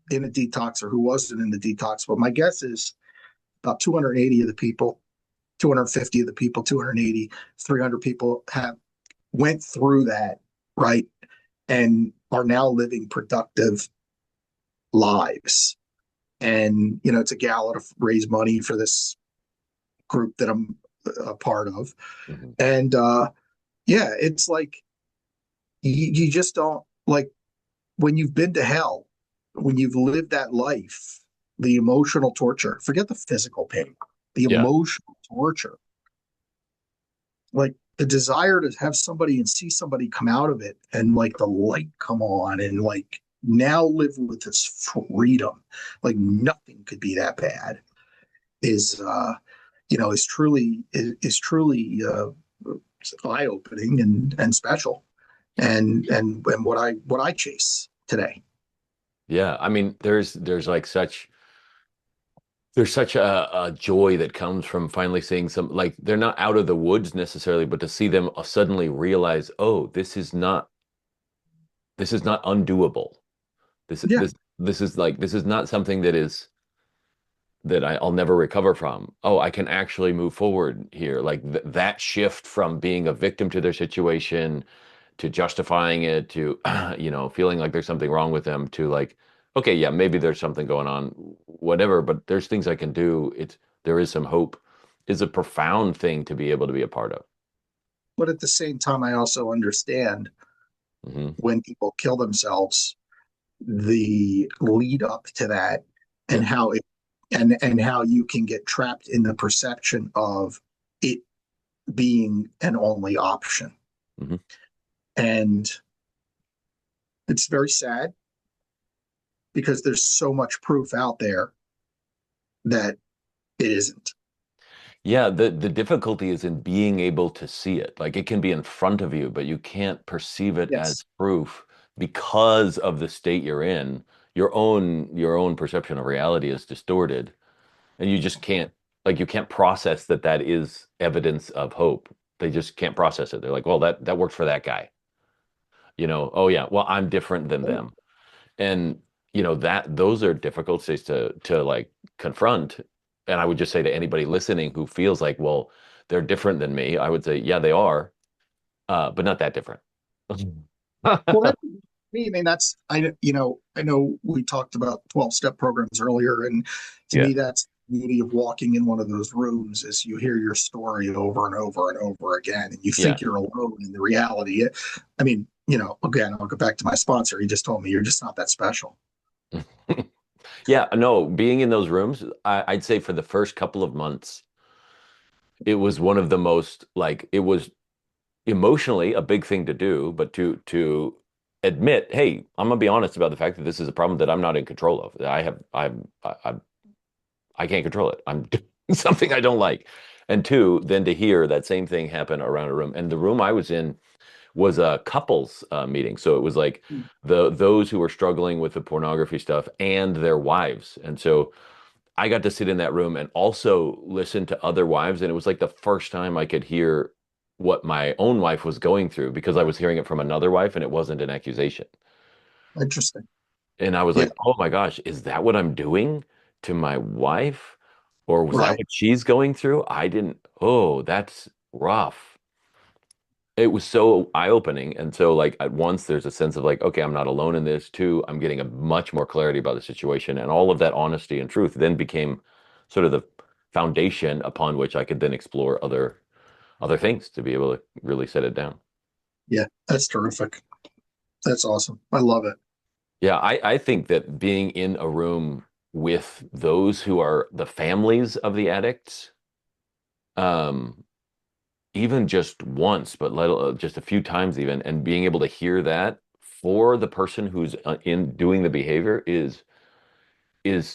in a detox or who wasn't in the detox. But my guess is about 280 of the people, 250 of the people, 280, 300 people have went through that, right? And are now living productive lives. And, it's a gala to raise money for this group that I'm a part of. mhm. And yeah, it's like you just don't like when you've been to hell, when you've lived that life, the emotional torture, forget the physical pain, the Yeah, emotional torture, like the desire to have somebody and see somebody come out of it and like the light come on and like now live with this freedom, like nothing could be that bad, is truly eye opening and special, and what I chase today. yeah. I mean, there's such a joy that comes from finally seeing some, like they're not out of the woods necessarily, but to see them suddenly realize, oh, this is not undoable. This Yeah, this this is not something that I'll never recover from. Oh, I can actually move forward here. Like that shift from being a victim to their situation to justifying it, to feeling like there's something wrong with them, to like, okay, yeah, maybe there's something going on, whatever, but there's things I can do. There is some hope, is a profound thing to be able to be a part of. But at the same time, I also understand Hmm. when people kill themselves, the lead up to that, and Yeah. how it and how you can get trapped in the perception of it being an only option. Hmm. And it's very sad because there's so much proof out there that it isn't. Yeah, the difficulty is in being able to see it. Like it can be in front of you, but you can't perceive it as Yes. proof because of the state you're in. Your own perception of reality is distorted, and you just can't like you can't process that that is evidence of hope. They just can't process it. They're like, well, that worked for that guy. Oh yeah, well, I'm different than them. And that those are difficult things to like confront. And I would just say to anybody listening who feels like, well, they're different than me, I would say, yeah, they are, but not that different. Well, that's me. I mean, I know we talked about 12-step programs earlier, and to Yeah, me, that's the beauty of walking in one of those rooms is you hear your story over and over and over again, and you yeah. think you're alone in the reality. I mean, again, I'll go back to my sponsor. He just told me you're just not that special. Yeah, no, being in those rooms, I'd say for the first couple of months, it was one of the most like it was emotionally a big thing to do, but to admit, hey, I'm gonna be honest about the fact that this is a problem that I'm not in control of. That I have I can't control it. I'm doing something I don't like. And two, then to hear that same thing happen around a room. And the room I was in was a couples meeting. So it was like those who were struggling with the pornography stuff and their wives. And so I got to sit in that room and also listen to other wives. And it was like the first time I could hear what my own wife was going through because I was hearing it from another wife and it wasn't an accusation. Interesting. And I was Yeah. like, oh my gosh, is that what I'm doing to my wife? Or was that Right. what she's going through? I didn't, oh, that's rough. It was so eye-opening. And so, like, at once there's a sense of like, okay, I'm not alone in this. Two, I'm getting a much more clarity about the situation. And all of that honesty and truth then became sort of the foundation upon which I could then explore other things to be able to really set it down. Yeah. That's terrific. That's awesome. I love it. Yeah, I think that being in a room with those who are the families of the addicts, um, even just once, but just a few times even, and being able to hear that for the person who's in doing the behavior is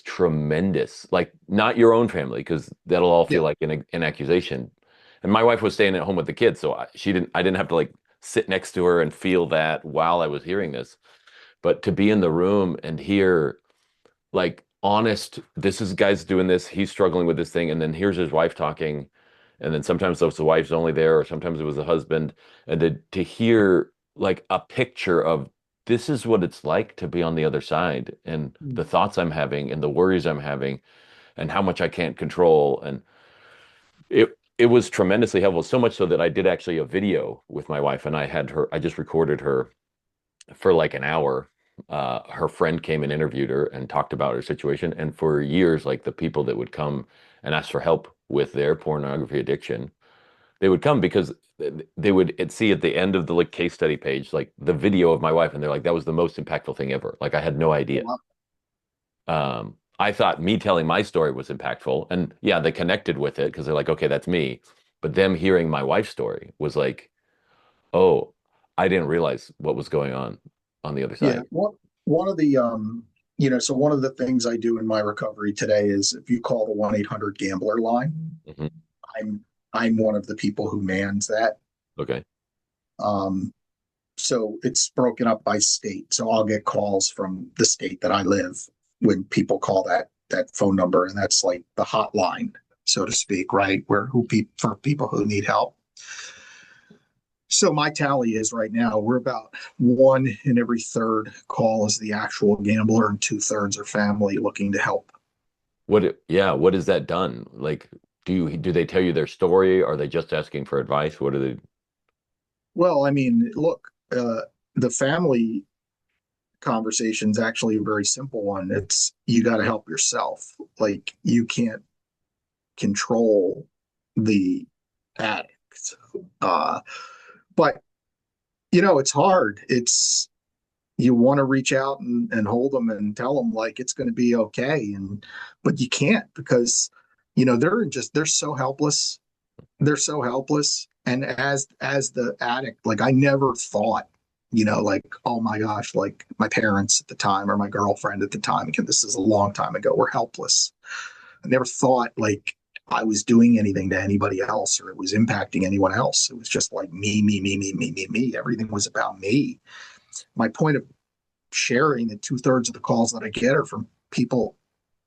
tremendous. Like not your own family, because that'll all Yeah. feel like an accusation. And my wife was staying at home with the kids, so I didn't have to like sit next to her and feel that while I was hearing this. But to be in the room and hear like honest, this is guy's doing this, he's struggling with this thing, and then here's his wife talking, and then sometimes those the wife's only there, or sometimes it was the husband, and to hear like a picture of this is what it's like to be on the other side, and the thoughts I'm having, and the worries I'm having, and how much I can't control, and it was tremendously helpful. So much so that I did actually a video with my wife, and I just recorded her for like an hour. Her friend came and interviewed her and talked about her situation. And for years, like the people that would come and ask for help with their pornography addiction, they would come because they would see at the end of the like case study page, like the video of my wife, and they're like, that was the most impactful thing ever. Like I had no idea. I thought me telling my story was impactful, and yeah, they connected with it because they're like, okay, that's me. But them hearing my wife's story was like, oh, I didn't realize what was going on the other Yeah. side. One of the so one of the things I do in my recovery today is if you call the 1-800 gambler line, Hmm. I'm I'm one of the people who mans that. Okay. Um, so it's broken up by state. So I'll get calls from the state that I live when people call that phone number, and that's like the hotline, so to speak, right? Where who pe- for people who need help. So my tally is right now we're about one in every third call is the actual gambler, and 2/3 are family looking to help. Yeah, what has that done? Like, do they tell you their story? Are they just asking for advice? What do they? Well, I mean, look, uh, the family conversation is actually a very simple one. It's you got to help yourself. Like you can't control the addict. Uh, but it's hard. It's you want to reach out and hold them and tell them like it's going to be okay, and but you can't because they're so helpless. They're so helpless. And as the addict, like I never thought, like, oh my gosh, like my parents at the time or my girlfriend at the time, again, this is a long time ago, were helpless. I never thought like I was doing anything to anybody else or it was impacting anyone else. It was just like me, me, me, me, me, me, me. Everything was about me. My point of sharing that 2/3 of the calls that I get are from people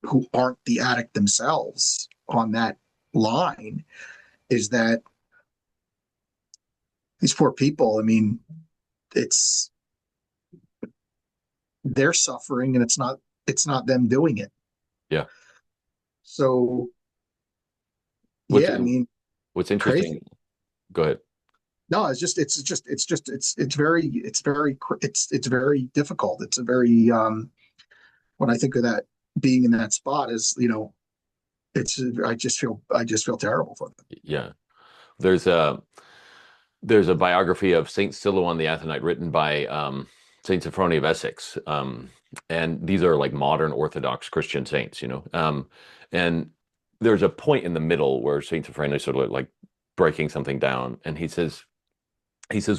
who aren't the addict themselves on that line is that these poor people, I mean, it's they're suffering and it's not them doing it. Yeah. So What's yeah, I mean, what's crazy. interesting. Go ahead. No, it's very difficult. It's a very when I think of that being in that spot is, it's I just feel terrible for them. Yeah. There's a there's a biography of Saint Silouan the Athonite written by Saint Sophrony of Essex, and these are like modern Orthodox Christian saints, and there's a point in the middle where Saint Sophrony is sort of like breaking something down, and he says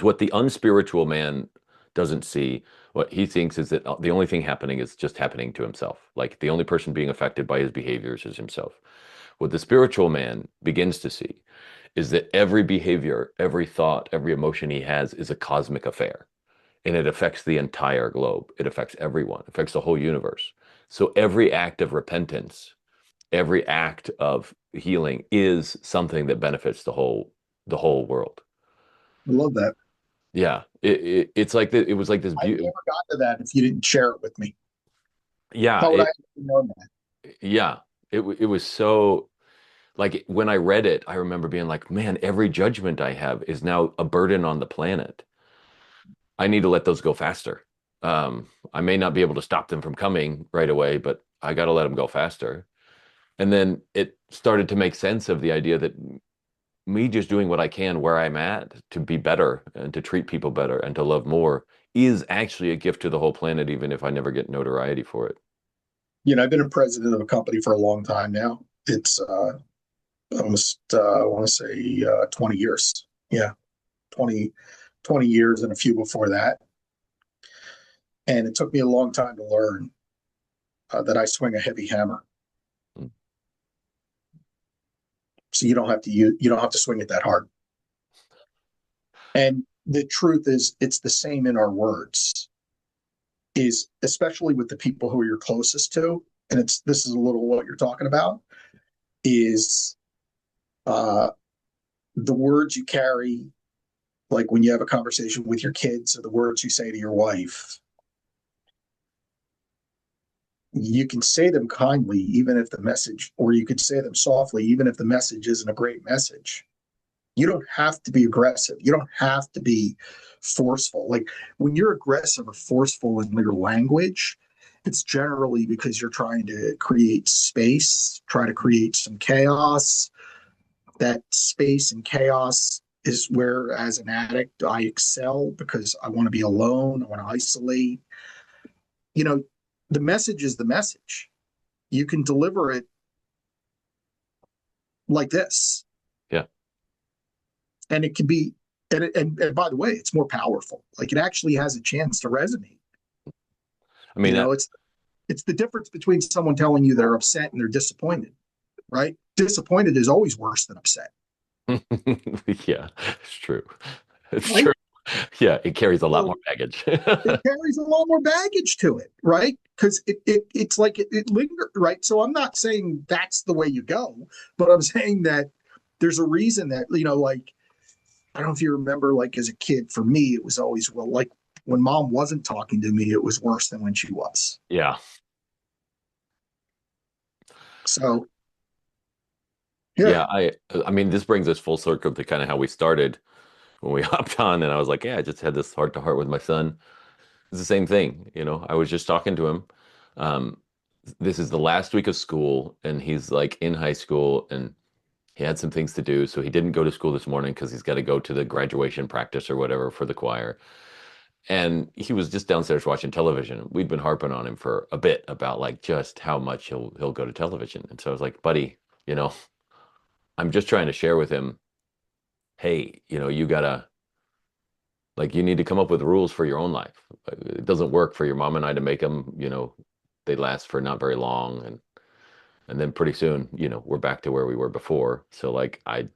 what the unspiritual man doesn't see, what he thinks is that the only thing happening is just happening to himself. Like the only person being affected by his behaviors is himself. What the spiritual man begins to see is that every behavior, every thought, every emotion he has is a cosmic affair. And it affects the entire globe. It affects everyone, it affects the whole universe. So every act of repentance, every act of healing is something that benefits the whole world. I love that. Yeah, it's like it was like this I beauty. never got to that if you didn't share it with me. Yeah, How would I it have known that? yeah, it was so like when I read it, I remember being like, man, every judgment I have is now a burden on the planet. I need to let those go faster. I may not be able to stop them from coming right away, but I got to let them go faster. And then it started to make sense of the idea that me just doing what I can where I'm at to be better and to treat people better and to love more is actually a gift to the whole planet, even if I never get notoriety for it. I've been a president of a company for a long time now. It's almost I want to say 20 years. Yeah, 20 years and a few before that. And it took me a long time to learn that I swing a heavy hammer. Mm. So you don't have to swing it that hard. And the truth is, it's the same in our words. Is especially with the people who you're closest to, and this is a little what you're talking about. Is uh, the words you carry, like when you have a conversation with your kids, or the words you say to your wife. You can say them kindly, even if the message, or you could say them softly, even if the message isn't a great message. You don't have to be aggressive. You don't have to be forceful. Like when you're aggressive or forceful in your language, it's generally because you're trying to create space, try to create some chaos. That space and chaos is where, as an addict, I excel because I want to be alone. I want to isolate. You know, the message is the message. You can deliver it like this, Yeah. and it can be and by the way, it's more powerful. Like it actually has a chance to resonate. I mean, It's the difference between someone telling you they're upset and they're disappointed, right? Disappointed is always worse than upset, yeah, it's true. It's right? true. Yeah, it carries a lot more So baggage. it carries a lot more baggage to it, right? Because it's like it lingers, right? So I'm not saying that's the way you go, but I'm saying that there's a reason that, like, I don't know if you remember, like as a kid, for me, it was always, well, like when mom wasn't talking to me, it was worse than when she was. Yeah. So yeah, Yeah, I mean this brings us full circle to kind of how we started when we hopped on, and I was like, yeah, I just had this heart to heart with my son. It's the same thing, you know. I was just talking to him. Um, this is the last week of school, and he's like in high school, and he had some things to do, so he didn't go to school this morning because he's got to go to the graduation practice or whatever for the choir. And he was just downstairs watching television. We'd been harping on him for a bit about like just how much he'll go to television. And so I was like, buddy, you know, I'm just trying to share with him, hey, you know, you gotta like you need to come up with rules for your own life. It doesn't work for your mom and I to make them, you know, they last for not very long, and then pretty soon, you know, we're back to where we were before. So like I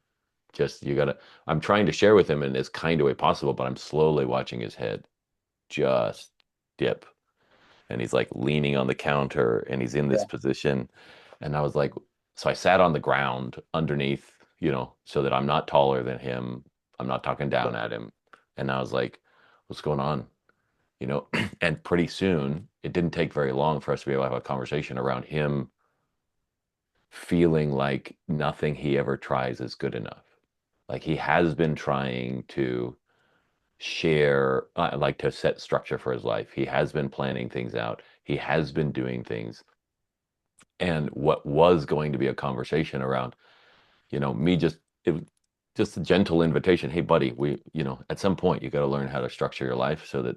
just you gotta I'm trying to share with him in as kind a way possible, but I'm slowly watching his head just dip. And he's like leaning on the counter and he's in this Yeah. position. And I was like, so I sat on the ground underneath, you know, so that I'm not taller than him. I'm not talking down at him. And I was like, what's going on? You know, and pretty soon it didn't take very long for us to be able to have a conversation around him feeling like nothing he ever tries is good enough. Like he has been trying to share, like to set structure for his life. He has been planning things out. He has been doing things. And what was going to be a conversation around, you know, me just, it was just a gentle invitation. Hey, buddy, you know, at some point you got to learn how to structure your life so that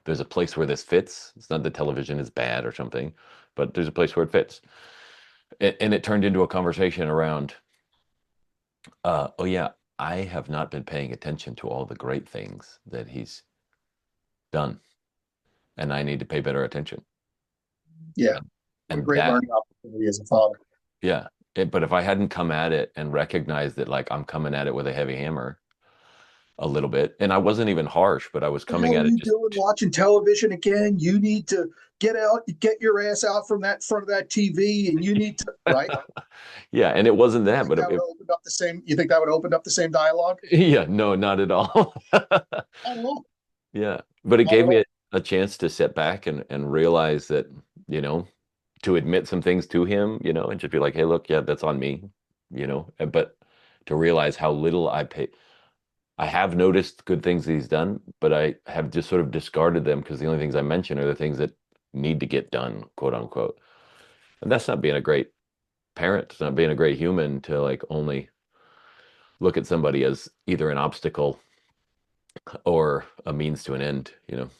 there's a place where this fits. It's not that television is bad or something, but there's a place where it fits. And it turned into a conversation around, oh yeah, I have not been paying attention to all the great things that he's done, and I need to pay better attention. Yeah. And, What a and great that, learning opportunity as a father. yeah. But if I hadn't come at it and recognized that, like, I'm coming at it with a heavy hammer a little bit, and I wasn't even harsh, but I was What the coming hell are at it you just, doing watching television again? You need to get your ass out from that front of that TV, and you need to, right? yeah. And it wasn't You that, think but that would open up the same? You think that would open up the same dialogue? yeah, no, not at all. Not at all. Yeah. But it Not gave at me all. a chance to sit back and realize that, you know, to admit some things to him, you know, and just be like, hey, look, yeah, that's on me, you know, but to realize how little I pay. I have noticed good things that he's done, but I have just sort of discarded them because the only things I mention are the things that need to get done, quote unquote. And that's not being a great parent. It's not being a great human to like only look at somebody as either an obstacle or a means to an end, you know.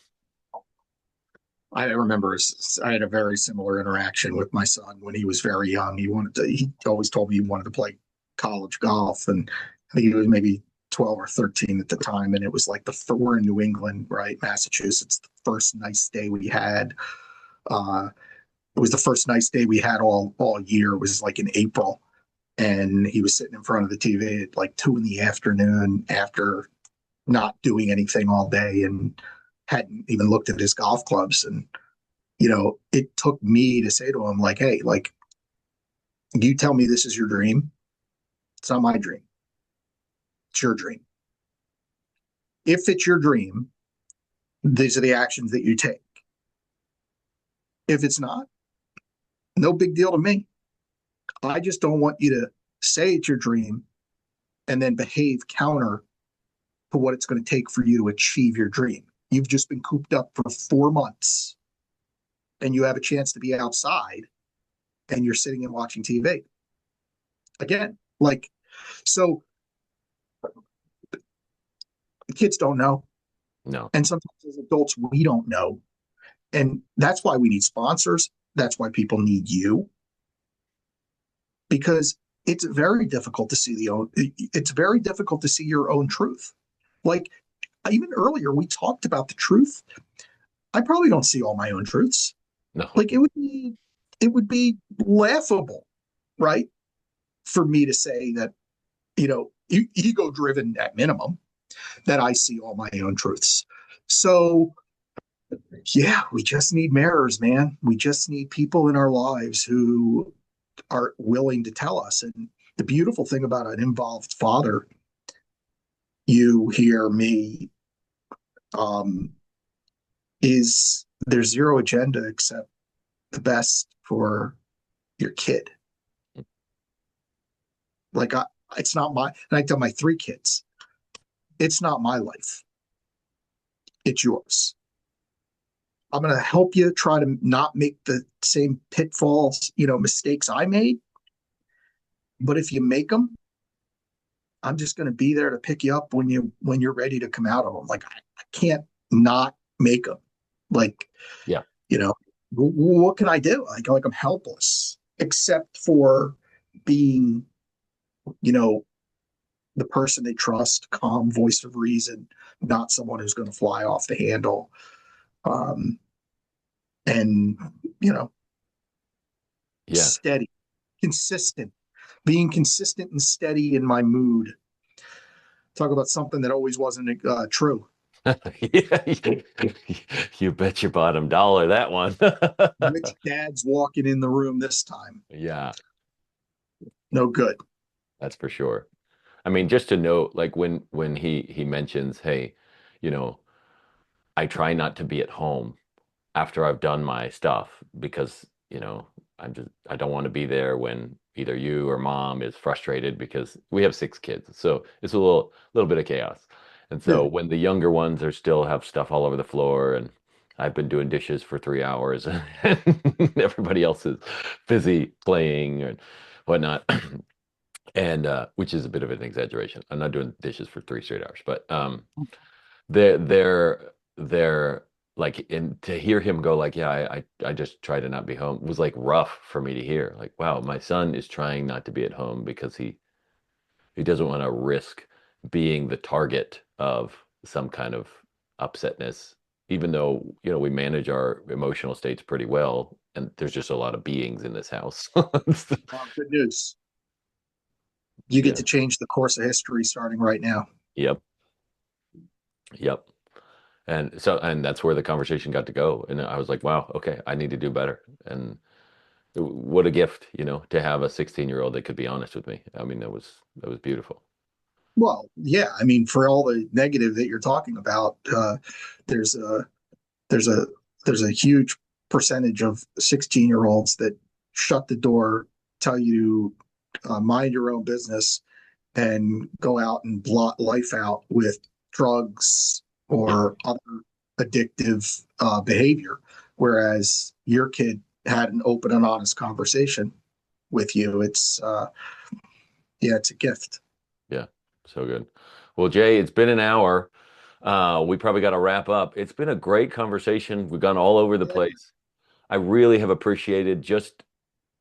I remember I had a very similar interaction with my son when he was very young. He always told me he wanted to play college golf. And I think he was maybe 12 or 13 at the time. And it was like we're in New England, right? Massachusetts, the first nice day we had. Uh, it was the first nice day we had all year. It was like in April. And he was sitting in front of the TV at like 2 in the afternoon after not doing anything all day and hadn't even looked at his golf clubs. And it took me to say to him, like, hey, like, you tell me this is your dream. It's not my dream. It's your dream. If it's your dream, these are the actions that you take. If it's not, no big deal to me. I just don't want you to say it's your dream and then behave counter to what it's going to take for you to achieve your dream. You've just been cooped up for 4 months and you have a chance to be outside and you're sitting and watching TV. Again, like, so the kids don't know. No. And sometimes as adults, we don't know. And that's why we need sponsors. That's why people need you, because it's very difficult to see it's very difficult to see your own truth. Like, even earlier, we talked about the truth. I probably don't see all my own truths. No. Like, it would be laughable, right? For me to say that, ego driven at minimum, that I see all my own truths. So yeah, we just need mirrors, man. We just need people in our lives who are willing to tell us. And the beautiful thing about an involved father, you hear me, um, is there's zero agenda except the best for your kid. Like, it's not my, and I tell my 3 kids, It's not my life. It's yours. I'm going to help you try to not make the same pitfalls, mistakes I made. But if you make them, I'm just going to be there to pick you up when you're ready to come out of them. Like I can't not make them. Like, Yeah. you know, what can I do? Like I'm helpless, except for being, you know, the person they trust, calm voice of reason, not someone who's going to fly off the handle. Um, and you know, Yeah. steady, consistent, being consistent and steady in my mood. Talk about something that always wasn't true. Yeah, you bet your bottom dollar that one. Rich dad's walking in the room this time. Yeah, No good. that's for sure. I mean, just to note, like when he mentions, hey, you know, I try not to be at home after I've done my stuff because, I don't want to be there when either you or mom is frustrated because we have 6 kids. So it's a little bit of chaos. And Yeah. so when the younger ones are still have stuff all over the floor and I've been doing dishes for 3 hours and everybody else is busy playing and whatnot. And which is a bit of an exaggeration. I'm not doing dishes for 3 straight hours, but they're like, and to hear him go like, yeah, I just try to not be home was like rough for me to hear. Like, wow, my son is trying not to be at home because he doesn't want to risk being the target of some kind of upsetness, even though, we manage our emotional states pretty well, and there's just a lot of beings in this house. Good news. You get Yeah. to change the course of history starting right now. Yep. Yep. And that's where the conversation got to go. And I was like, wow, okay, I need to do better. And what a gift, to have a 16-year-old that could be honest with me. I mean, that was beautiful. Well, yeah. I mean, for all the negative that you're talking about, there's a there's a there's a huge percentage of 16-year-olds that shut the door, tell you to mind your own business, and go out and blot life out with drugs Yeah. or other addictive behavior. Whereas your kid had an open and honest conversation with you. Yeah, it's a gift. Yeah. So good. Well, Jay, it's been an hour. We probably got to wrap up. It's been a great conversation. We've gone all over the Yeah. place. I really have appreciated just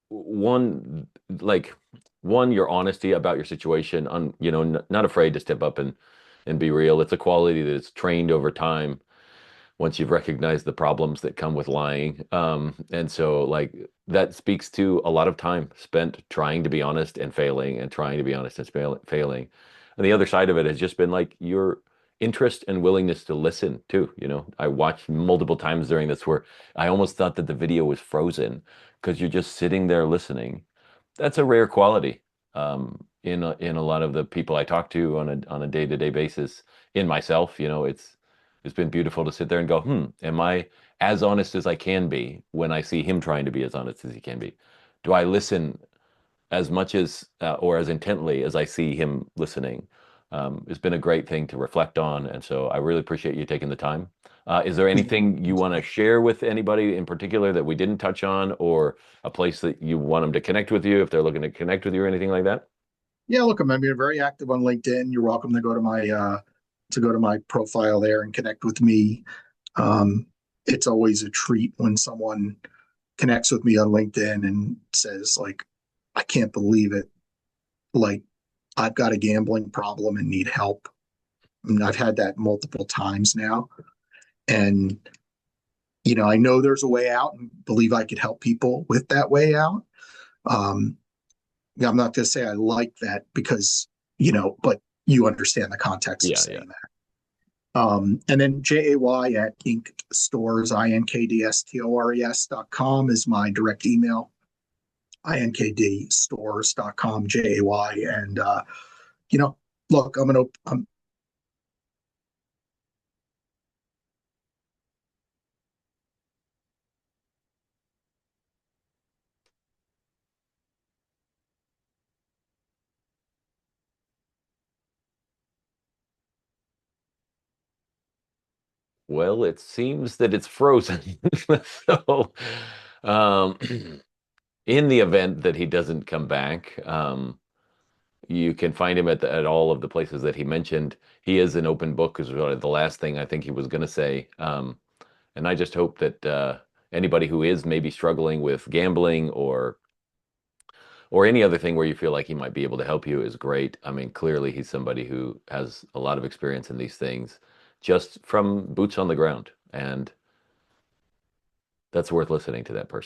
one, like one, your honesty about your situation, not afraid to step up and be real. It's a quality that is trained over time once you've recognized the problems that come with lying. And so like that speaks to a lot of time spent trying to be honest and failing and trying to be honest and failing. And the other side of it has just been like your interest and willingness to listen too. I watched multiple times during this where I almost thought that the video was frozen because you're just sitting there listening. That's a rare quality in a lot of the people I talk to on a day-to-day basis. In myself, it's been beautiful to sit there and go, am I as honest as I can be when I see him trying to be as honest as he can be? Do I listen as much as or as intently as I see him listening? It's been a great thing to reflect on, and so I really appreciate you taking the time. Is there anything you want to share with anybody in particular that we didn't touch on, or a place that you want them to connect with you if they're looking to connect with you or anything like that? Yeah, look, I'm being very active on LinkedIn. You're welcome to go to my profile there and connect with me. It's always a treat when someone connects with me on LinkedIn and says like, I can't believe it. Like I've got a gambling problem and need help. I mean, I've had that multiple times now. And, I know there's a way out and believe I could help people with that way out. Um, yeah, I'm not going to say I like that because, but you understand the context of Yeah, yeah. saying that. And then JAY at Inked Stores, INKDSTORES.com is my direct email, INKDstores.com, JAY. And, look, I'm Well, it seems that it's frozen. So, um, in the event that he doesn't come back, you can find him at all of the places that he mentioned. He is an open book, is really the last thing I think he was going to say. And I just hope that anybody who is maybe struggling with gambling or any other thing where you feel like he might be able to help you is great. I mean, clearly he's somebody who has a lot of experience in these things just from boots on the ground. And that's worth listening to that person.